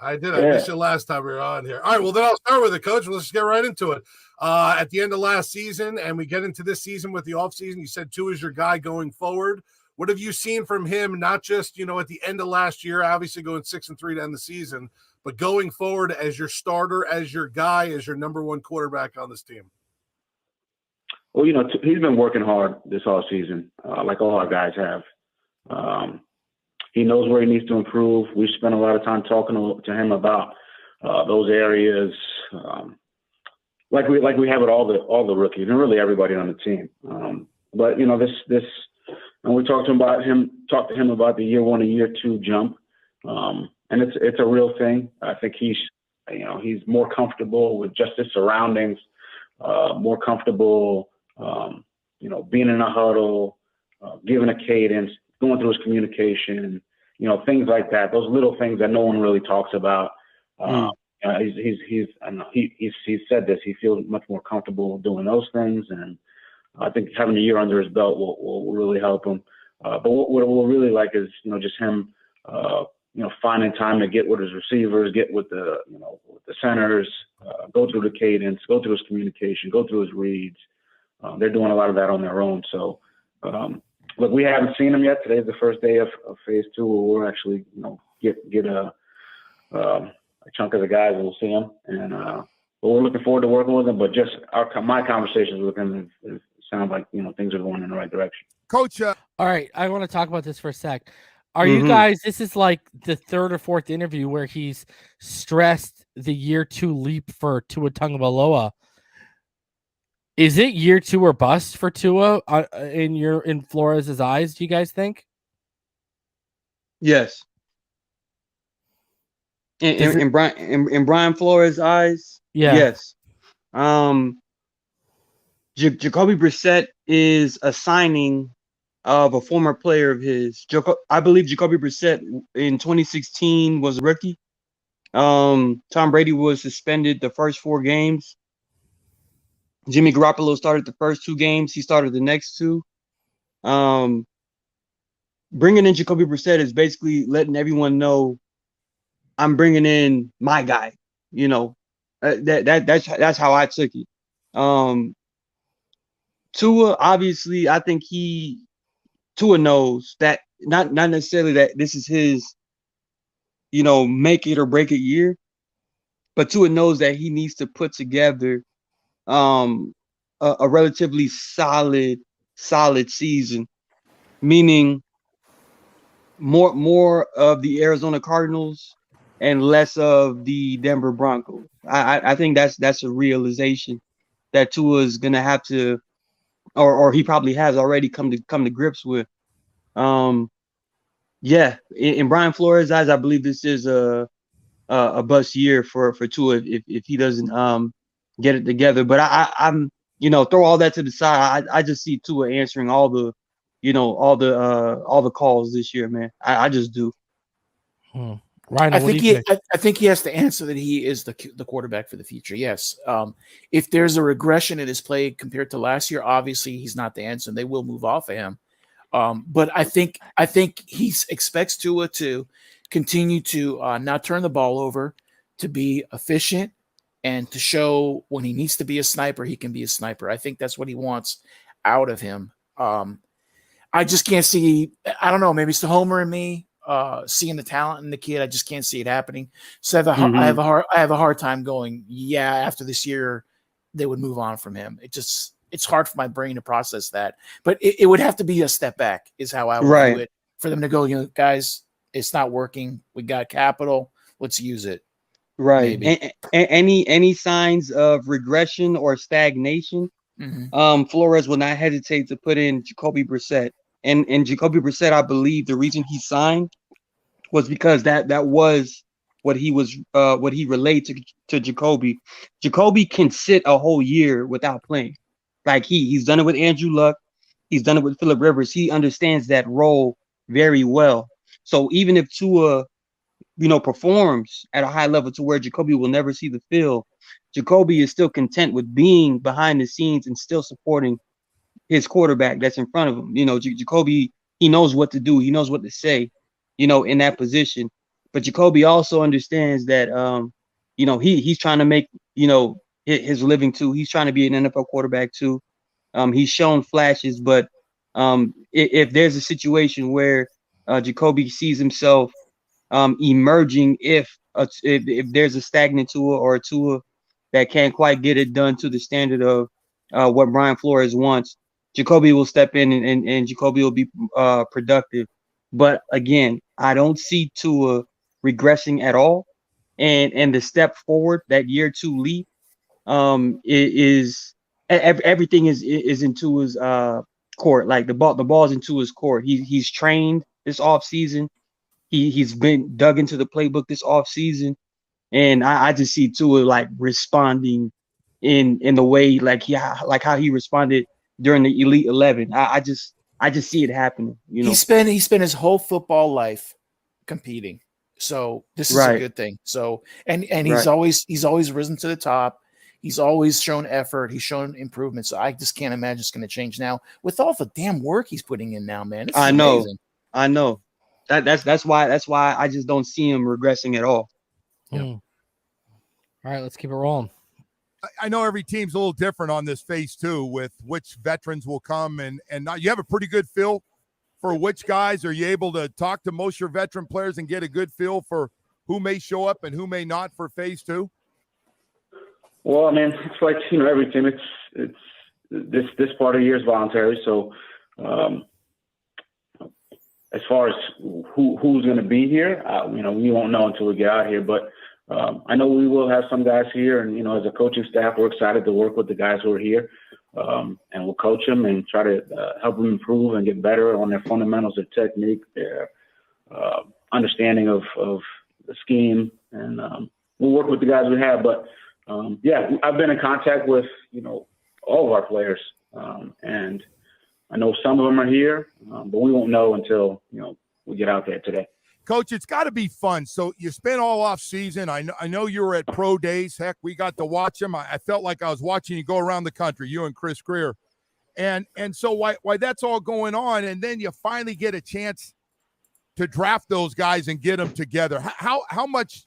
I did. I missed you last time we were on here. All right, well, then I'll start with it, Coach. Let's just get right into it. At the end of last season, and we get into this season with the offseason, you said Tua is your guy going forward. What have you seen from him, not just, at the end of last year, obviously going 6-3 to end the season, but going forward as your starter, as your guy, as your number one quarterback on this team? Well, he's been working hard this whole season, like all our guys have. He knows where he needs to improve. We've spent a lot of time talking to him about those areas, like we have with all the rookies and really everybody on the team. But this, and we talked to him about the year 1 and year 2 jump, and it's a real thing. I think he's more comfortable with just his surroundings, more comfortable, being in a huddle, giving a cadence, going through his communication, things like that. Those little things that no one really talks about. He's said this. He feels much more comfortable doing those things, and I think having a year under his belt will really help him. But what we'll really like is just him, finding time to get with his receivers, get with the centers, go through the cadence, go through his communication, go through his reads. They're doing a lot of that on their own. So. Look, we haven't seen him yet. Today's the first day of phase 2 where we'll actually, get a chunk of the guys and we'll see him. And but we're looking forward to working with him. But just my conversations with him sound like things are going in the right direction. Coach. All right, I want to talk about this for a sec. Are you guys? This is like the 3rd or 4th interview where he's stressed the year 2 leap for Tua Tagovailoa. Is it year 2 or bust for Tua in Flores' eyes? Do you guys think? Yes. In Brian Flores' eyes, yes. Jacoby Brissett is a signing of a former player of his. I believe Jacoby Brissett in 2016 was a rookie. Tom Brady was suspended the first 4 games. Jimmy Garoppolo started the first 2 games. He started the next 2. Bringing in Jacoby Brissett is basically letting everyone know I'm bringing in my guy. That's how I took it. Tua, obviously, I think Tua knows that not necessarily that this is his, make it or break it year, but Tua knows that he needs to put together a relatively solid season, meaning more of the Arizona Cardinals and less of the Denver Broncos. I think that's a realization that Tua is gonna have to, or he probably has already come to grips with. In Brian Flores' eyes, I believe this is a bust year for Tua if he doesn't get it together. But I'm throw all that to the side. I just see Tua answering all the calls this year, man. I just do. Rhino, I think he has to answer that he is the quarterback for the future. Yes. If there's a regression in his play compared to last year, obviously he's not the answer. And they will move off of him. But I think he expects Tua to continue to not turn the ball over, to be efficient, and to show when he needs to be a sniper, he can be a sniper. I think that's what he wants out of him. I just can't see. I don't know. Maybe it's the homer in me. Seeing the talent in the kid, I just can't see it happening. So I have a hard time going. Yeah, after this year, they would move on from him. It's hard for my brain to process that. But it would have to be a step back, is how I would do it, for them to go. Guys, it's not working. We got capital. Let's use it. Right. Any signs of regression or stagnation Flores will not hesitate to put in Jacoby Brissett. And Jacoby Brissett, I believe the reason he signed was because that was what he relayed to Jacoby. Jacoby can sit a whole year without playing. Like he's done it with Andrew Luck. He's done it with Phillip Rivers. He understands that role very well. So even if Tua, performs at a high level to where Jacoby will never see the field, Jacoby is still content with being behind the scenes and still supporting his quarterback that's in front of him. Jacoby, he knows what to do. He knows what to say, in that position. But Jacoby also understands that, he's trying to make, his living too. He's trying to be an NFL quarterback too. He's shown flashes, but if there's a situation where Jacoby sees himself emerging, if there's a stagnant Tua or a Tua that can't quite get it done to the standard of what Brian Flores wants, Jacoby will step in and Jacoby will be productive. But again, I don't see Tua regressing at all. And the step forward, that year 2 leap, is everything is in Tua's court. Like the ball's in Tua's court. He's trained this offseason. He's been dug into the playbook this offseason. And I just see Tua like responding in the way like how he responded during the Elite 11. I just see it happening. He spent his whole football life competing. So this is a good thing. So and he's always risen to the top. He's always shown effort. He's shown improvement. So I just can't imagine it's going to change now with all the damn work he's putting in now, man. I know. That's why I just don't see him regressing at all. All right, let's keep it rolling. I know every team's a little different on this phase 2 with which veterans will come and not. You have a pretty good feel for which guys. Are you able to talk to most of your veteran players and get a good feel for who may show up and who may not for phase 2? Well, I mean, it's like, every team, it's this part of the year is voluntary. So as far as who's going to be here, we won't know until we get out here. But I know we will have some guys here. And, as a coaching staff, we're excited to work with the guys who are here. And we'll coach them and try to help them improve and get better on their fundamentals, their technique, their understanding of the scheme. And we'll work with the guys we have. But, I've been in contact with, all of our players. And I know some of them are here, but we won't know until, we get out there today. Coach, it's got to be fun. So you spent all off season. I know you were at pro days. Heck, we got to watch them. I felt like I was watching you go around the country, you and Chris Greer. And so why that's all going on, and then you finally get a chance to draft those guys and get them together. How much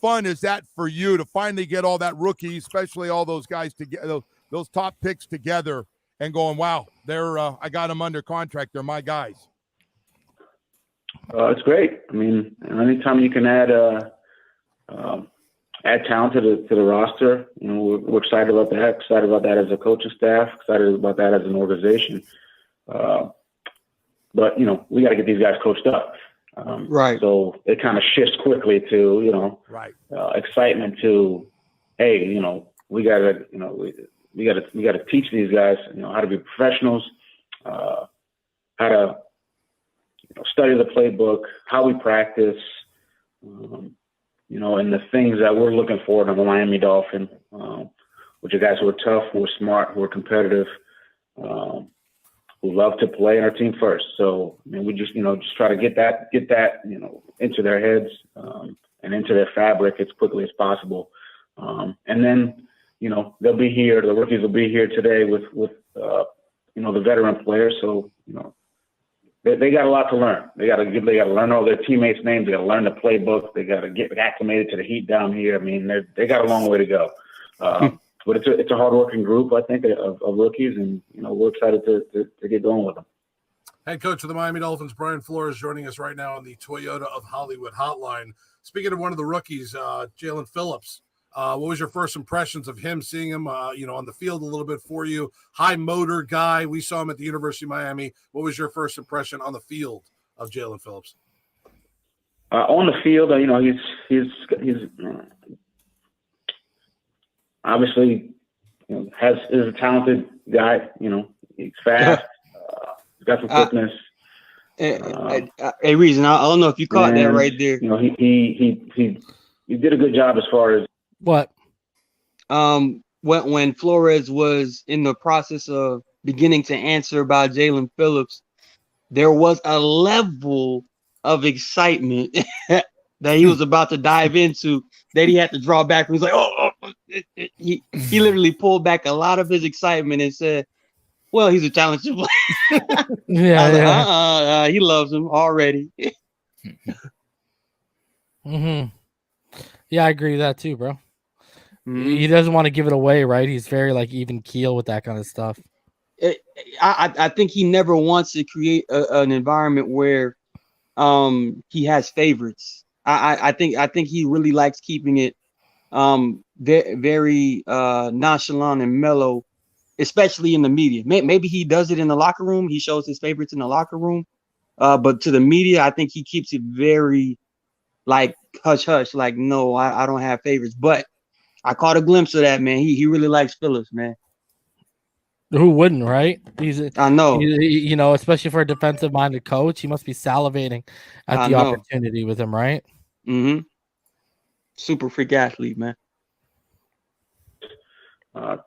fun is that for you to finally get all that rookies, especially all those guys together, those top picks together, and going, wow, I got them under contract. They're my guys. It's great. I mean, anytime you can add talent to the roster, we're excited about that. Excited about that as a coaching staff. Excited about that as an organization. But we got to get these guys coached up. Right. So it kind of shifts quickly to excitement to, hey, we got to teach these guys how to be professionals, how to study the playbook, how we practice, and the things that we're looking for in the Miami Dolphin, which are guys who are tough, who are smart, who are competitive, who love to play in our team first. So we just try to get that into their heads and into their fabric as quickly as possible, and then they'll be here. The rookies will be here today with the veteran players. So they got a lot to learn. They got to learn all their teammates' names. They got to learn the playbook. They got to get acclimated to the heat down here. I mean, they got a long way to go. But it's a hardworking group, I think, of rookies, and we're excited to get going with them. Head coach of the Miami Dolphins, Brian Flores, joining us right now on the Toyota of Hollywood hotline. Speaking of one of the rookies, Jalen Phillips. What was your first impressions of him, seeing him, on the field a little bit for you? High motor guy. We saw him at the University of Miami. What was your first impression on the field of Jalen Phillips? On the field, he's obviously is a talented guy. He's fast. He's got some quickness. Hey, Reason, I don't know if you caught that right there. He did a good job as far as what? When Flores was in the process of beginning to answer about Jalen Phillips, there was a level of excitement that he was about to dive into that he had to draw back. He was like, he literally pulled back a lot of his excitement and said, well, he's a talented player. Yeah, he loves him already. Yeah, I agree with that too, bro. He doesn't want to give it away, right? He's very even keel with that kind of stuff. I think he never wants to create an environment where he has favorites. I think he really likes keeping it very nonchalant and mellow, especially in the media. Maybe he does it in the locker room. He shows his favorites in the locker room. But to the media, I think he keeps it very hush hush. No, I don't have favorites. But I caught a glimpse of that, man. He really likes Phillips, man. Who wouldn't, right? I know. Especially for a defensive-minded coach, he must be salivating at the opportunity with him, right? Mm-hmm. Super freak athlete, man.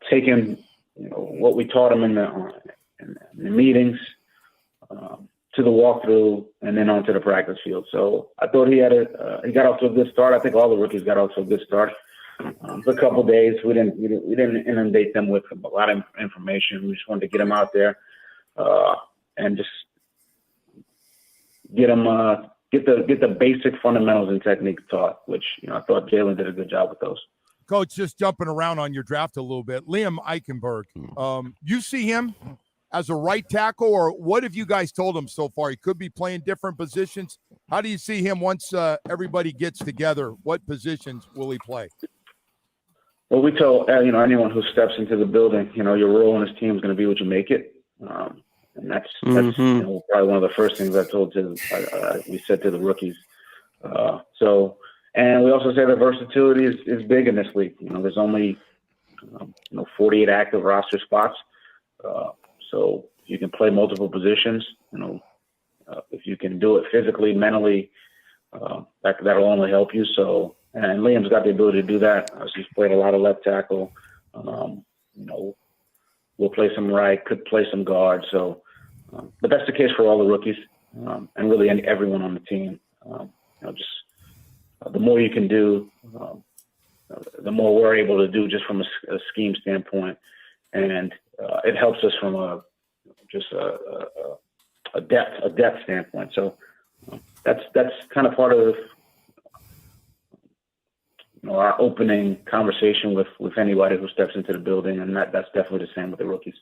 Taking what we taught him in the meetings to the walkthrough and then onto the practice field. So I thought he got off to a good start. I think all the rookies got off to a good start. For a couple of days, we didn't inundate them with a lot of information. We just wanted to get them out there and just get them get the basic fundamentals and techniques taught, which I thought Jalen did a good job with those. Coach, just jumping around on your draft a little bit, Liam Eichenberg, you see him as a right tackle, or what have you guys told him so far? He could be playing different positions. How do you see him once everybody gets together? What positions will he play? Well, we tell anyone who steps into the building, your role in this team is going to be what you make it, and that's probably one of the first things we said to the rookies. And we also say that versatility is big in this league. There's only 48 active roster spots, so you can play multiple positions. If you can do it physically, mentally, that'll only help you. So. And Liam's got the ability to do that. He's played a lot of left tackle. We'll play some right, could play some guard. So, but that's the case for all the rookies and really everyone on the team. The more you can do, the more we're able to do just from a scheme standpoint, and it helps us from a depth standpoint. So that's kind of part of our opening conversation with anybody who steps into the building, and that's definitely the same with the rookies.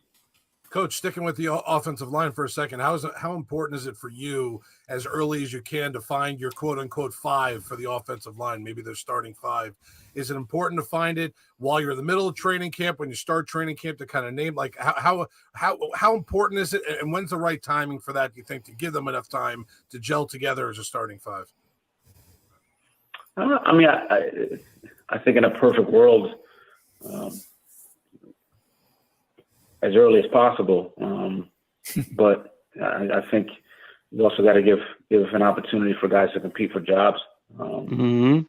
Coach, sticking with the offensive line for a second, how important is it for you as early as you can to find your quote-unquote five for the offensive line, maybe their starting five? Is it important to find it while you're in the middle of training camp, when you start training camp, to kind of name, how important is it, and when's the right timing for that, do you think, to give them enough time to gel together as a starting five? I think in a perfect world, as early as possible. But I think you also got to give an opportunity for guys to compete for jobs. And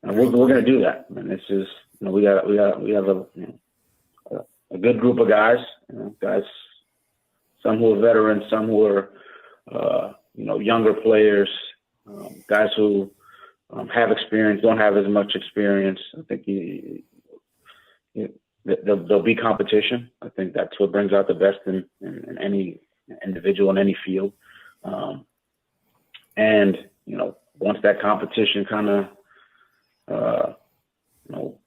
we're going to do that. And this is, we have a good group of guys, guys, some who are veterans, some who are, younger players, guys who have experience, don't have as much experience. I think there'll be competition. I think that's what brings out the best in any individual in any field. And once that competition kind of,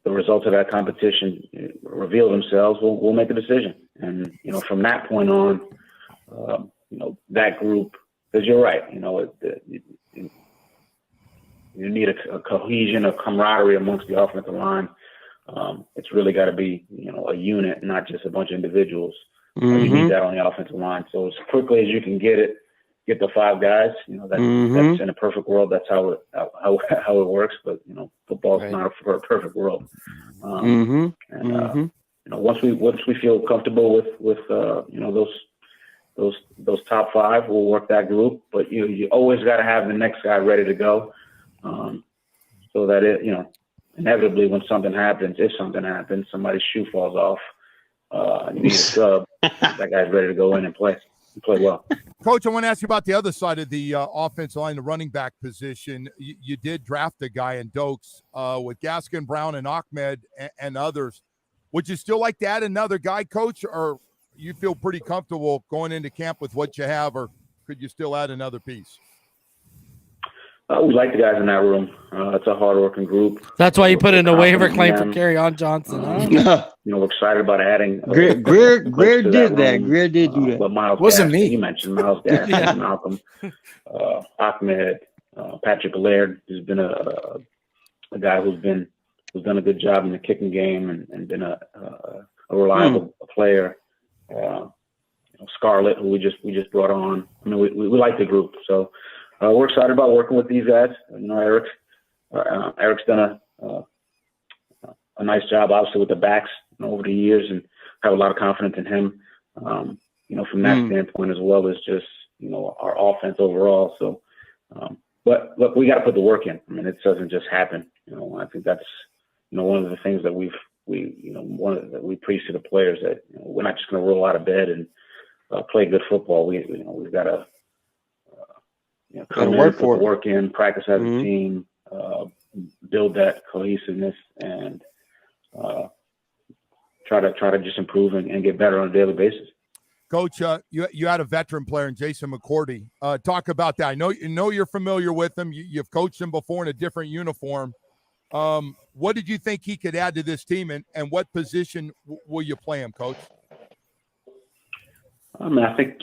the results of that competition reveal themselves, we'll make a decision. And from that point on, that group, because you're right, you need a cohesion, a camaraderie amongst the offensive line. It's really got to be, a unit, not just a bunch of individuals. You need that on the offensive line. So as quickly as you can get the five guys, that's in a perfect world. That's how it works. But football's not a perfect world. once we feel comfortable with those top five, we'll work that group. But you always got to have the next guy ready to go, so that inevitably when something happens, if something happens, somebody's shoe falls off, you need a sub, that guy's ready to go in and play well. Coach, I want to ask you about the other side of the offensive line, the running back position. You did draft a guy in Dokes with Gaskin, Brown, and Ahmed and others. Would you still like to add another guy, Coach, or you feel pretty comfortable going into camp with what you have, or could you still add another piece? We like the guys in that room. It's a hard-working group. That's why you put in a waiver claim for Kerryon Johnson. Huh? We're excited about adding. Greer did that. Greer did do that. But Myles Wasn't Gaskin, me. You mentioned Myles Gaskin, Malcolm, Ahmed, Patrick Laird, who's been a guy who's done a good job in the kicking game and been a reliable player. Scarlett, who we just brought on. I mean, we like the group, so we're excited about working with these guys. Eric's done a nice job, obviously, with the backs over the years, and have a lot of confidence in him. From that standpoint, as well as just our offense overall. So, but look, we got to put the work in. I mean, it doesn't just happen. I think that's one of the things that we preach to the players, that we're not just going to roll out of bed and play good football. We've got to come in, put the work in, practice as a team, build that cohesiveness, and try to just improve and get better on a daily basis. Coach, you had a veteran player in Jason McCourty. Talk about that. I know you're familiar with him. You've coached him before in a different uniform. What did you think he could add to this team, and what position will you play him, Coach? I mean, I think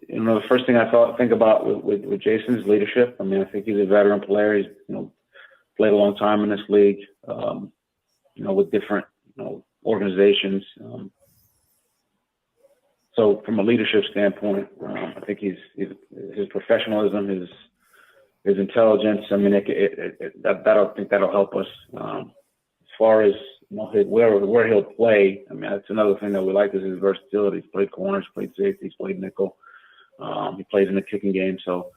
the first thing I think about with Jason's leadership. I mean, I think he's a veteran player. He's played a long time in this league. With different organizations. So from a leadership standpoint, I think his professionalism, his intelligence. I mean, I think that'll help us. As far as where he'll play, I mean, that's another thing that we like is his versatility. He's played corners, played safety, he's played nickel. He plays in the kicking game. So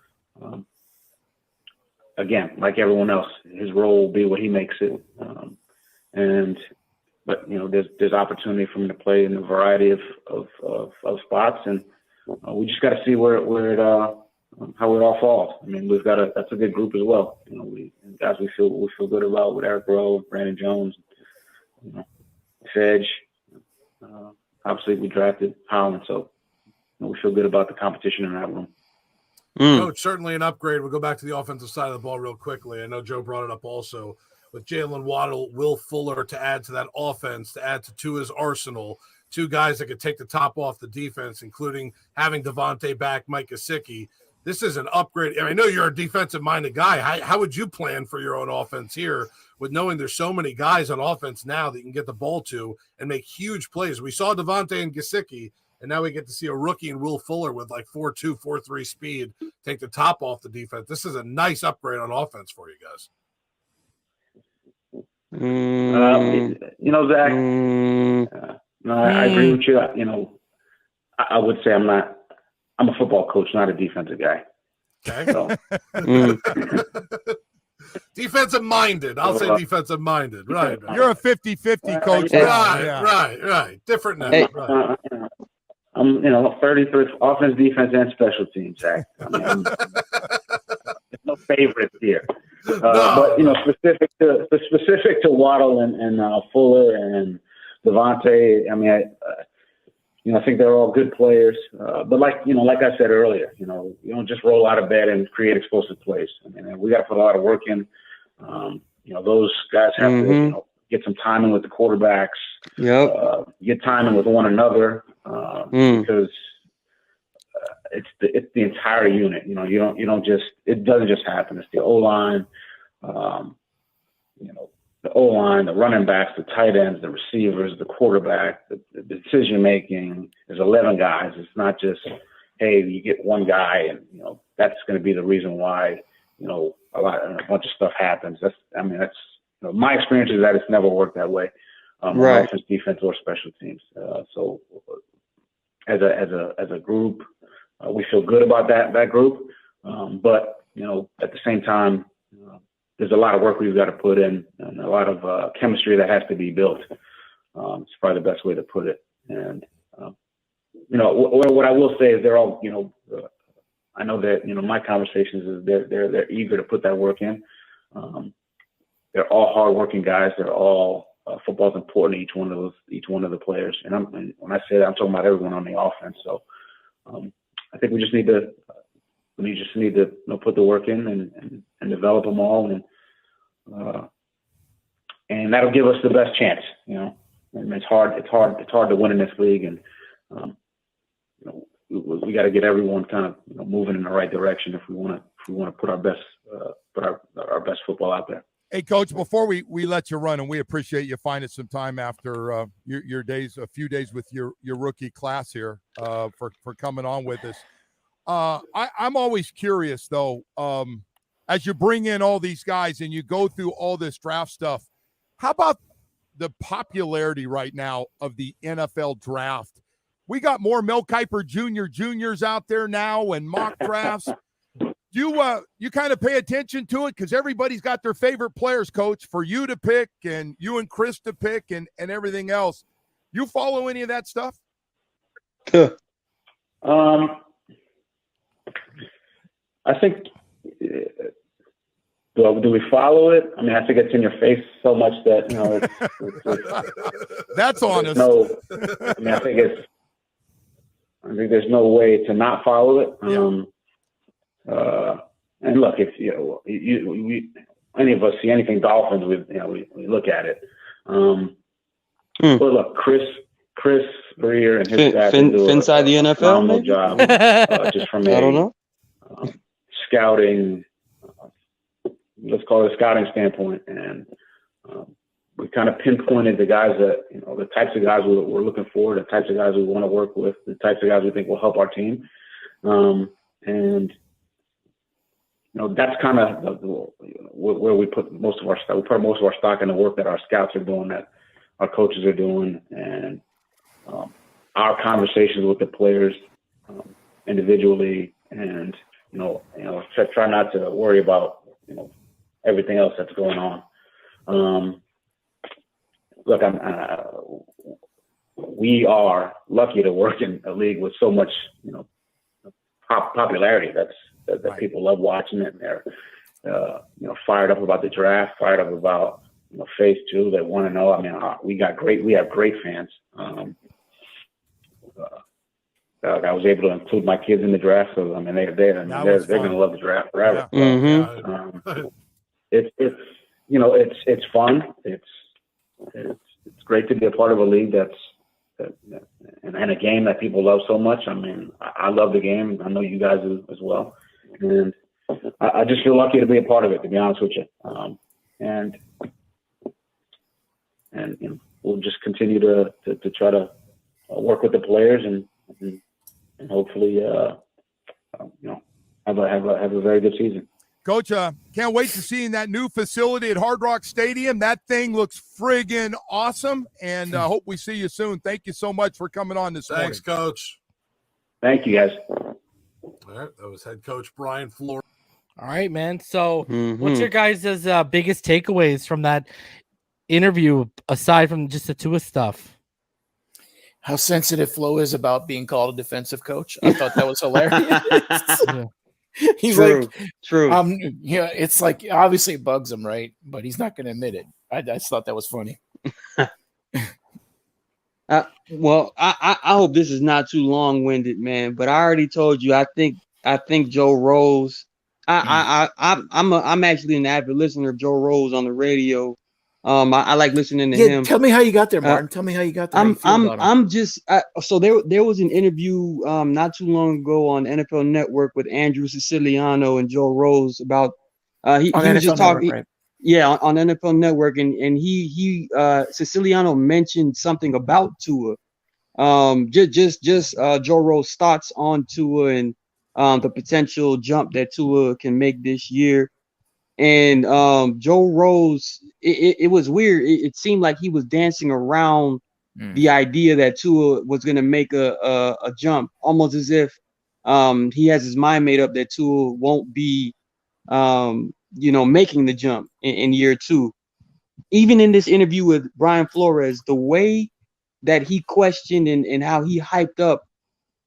again, like everyone else, his role will be what he makes it. But there's opportunity for him to play in a variety of spots, and we just got to see where it how it all falls. I mean, that's a good group as well. Guys we feel good about with Eric Rowe, Brandon Jones, Sedge. Obviously, we drafted Holland, so we feel good about the competition in that room. Coach, certainly an upgrade. We'll go back to the offensive side of the ball real quickly. I know Joe brought it up also, with Jalen Waddle, Will Fuller to add to that offense, to add to Tua's arsenal, two guys that could take the top off the defense, including having Devontae back, Mike Gesicki. This is an upgrade. I know you're a defensive-minded guy. How would you plan for your own offense here, with knowing there's so many guys on offense now that you can get the ball to and make huge plays? We saw Devontae and Gesicki, and now we get to see a rookie in Will Fuller with like 4.2, 4.3 speed take the top off the defense. This is a nice upgrade on offense for you guys. Zach, I agree with you. I would say I'm a football coach, not a defensive guy. Okay. So. Defensive minded. I'll say defensive minded. Right. You're a 50-50 coach. Right. Different now. Hey, right. I'm 33 offense, defense, and special teams, Zach. I mean, there's no favorites here. But specific to Waddle and Fuller and Devontae, I mean, I think they're all good players. But like I said earlier, you don't just roll out of bed and create explosive plays. I mean, we got to put a lot of work in. Those guys have to get some timing with the quarterbacks. Get timing with one another because it's the entire unit. It doesn't just happen. It's the O-line, the O-line, the running backs, the tight ends, the receivers, the quarterback, the decision making. There's 11 guys. It's not just, hey, you get one guy and that's going to be the reason why a bunch of stuff happens. That's my experience is that it's never worked that way. on Right. offense, defense, or special teams. So as a group, we feel good about that group. But at the same time, there's a lot of work we've got to put in, and a lot of chemistry that has to be built. It's probably the best way to put it. And what I will say is they're all, I know that my conversations is they're eager to put that work in. They're all hardworking guys. They're all football's important to each one of the players. And when I say that, I'm talking about everyone on the offense. So I think we just need to put the work in and develop them all, and that'll give us the best chance. And it's hard to win in this league, and we got to get everyone kind of moving in the right direction if we want to put our best football out there. Hey, Coach, before we let you run, and we appreciate you finding some time after your days, a few days with your rookie class here for coming on with us. I'm always curious, though, as you bring in all these guys and you go through all this draft stuff, how about the popularity right now of the NFL draft? We got more Mel Kiper juniors out there now and mock drafts. You kind of pay attention to it because everybody's got their favorite players, Coach, for you to pick and you and Chris to pick and everything else. You follow any of that stuff? I think, do we follow it? I mean, I think it's in your face so much that, that's honest. I think there's no way to not follow it. And look, if any of us see anything Dolphins, we look at it. But look, Chris Greer and his staff do Phinside the NFL phenomenal job, just from I don't know. Scouting, let's call it a scouting standpoint, and we kind of pinpointed the guys that the types of guys we're looking for, the types of guys we want to work with, the types of guys we think will help our team, and that's kind of where we put most of our stock. We put most of our stock in the work that our scouts are doing, that our coaches are doing, and our conversations with the players individually, and try not to worry about everything else that's going on. Look, we are lucky to work in a league with so much popularity. That people love watching it, and they're fired up about the draft, fired up about phase 2. They want to know. I mean, we have great fans. I was able to include my kids in the draft, so I mean they're going to love the draft forever. Yeah. Mm-hmm. It's fun. It's great to be a part of a league and a game that people love so much. I mean, I love the game. I know you guys do as well, and I just feel lucky to be a part of it, to be honest with you. And we'll just continue to try to work with the players and hopefully have a very good season. Coach, can't wait to see that new facility at Hard Rock Stadium. That thing looks friggin' awesome, and hope we see you soon. Thank you so much for coming on this morning. Thanks, Coach. Thank you, guys. All right, that was head coach Brian Flores. All right, man. So what's your guys' biggest takeaways from that interview, aside from just the Tua stuff? How sensitive Flo is about being called a defensive coach. I thought that was hilarious. He's true. It's like, obviously it bugs him, right? But he's not going to admit it. I just thought that was funny. Well, I hope this is not too long-winded, man. But I already told you, I think Joe Rose. I'm actually an avid listener of Joe Rose on the radio. I like listening to him. Tell me how you got there, Martin. Tell me how you got there. So there was an interview not too long ago on NFL Network with Andrew Siciliano and Joe Rose about he was just talking. Right? On NFL Network, and he Siciliano mentioned something about Tua. Just Joe Rose thoughts on Tua and the potential jump that Tua can make this year. And Joe Rose, it was weird. It seemed like he was dancing around the idea that Tua was going to make a jump, almost as if he has his mind made up that Tua won't be, making the jump in year 2. Even in this interview with Brian Flores, the way that he questioned and how he hyped up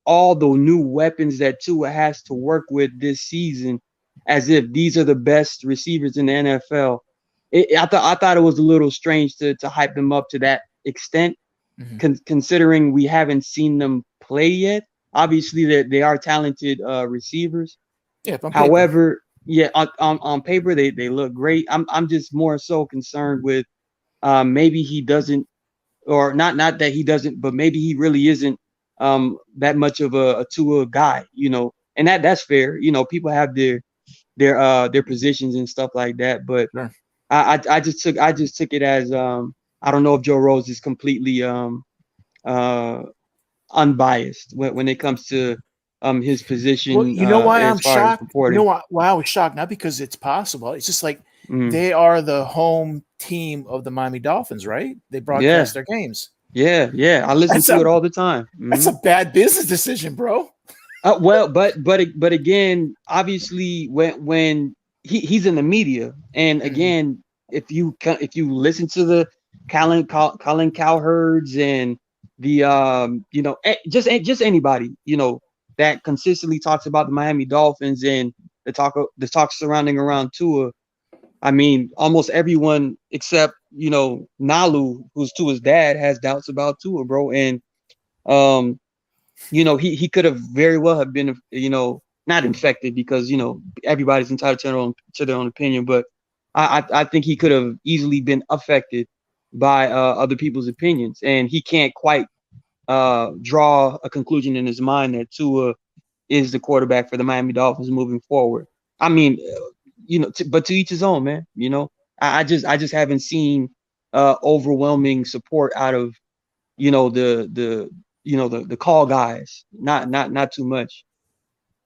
all the new weapons that Tua has to work with this season, as if these are the best receivers in the NFL. I thought it was a little strange to hype them up to that extent, considering we haven't seen them play yet. Obviously, they are talented receivers. Yeah. However, on paper they look great. I'm just more so concerned with maybe he doesn't, or not that he doesn't, but maybe he really isn't that much of a Tua guy, and that's fair. People have their positions and stuff like that, but sure. I just took it as I don't know if Joe Rose is completely unbiased when it comes to his position. Well, you know why I'm shocked? You know why I was shocked? Not because it's possible. It's just like they are the home team of the Miami Dolphins, right? They broadcast their games. Yeah. I listen to it all the time. That's a bad business decision, bro. Well, but again, obviously, when he's in the media, and again, if you listen to the Colin Cowherds and the just anybody that consistently talks about the Miami Dolphins and the talk surrounding around Tua, I mean, almost everyone except Nalu, who's Tua's dad, has doubts about Tua, bro, and he could have very well have been not infected, because everybody's entitled to their own opinion, but I think he could have easily been affected by other people's opinions, and he can't quite draw a conclusion in his mind that Tua is the quarterback for the Miami Dolphins moving forward. I mean, but to each his own, man. I just haven't seen overwhelming support out of the call guys. Not too much.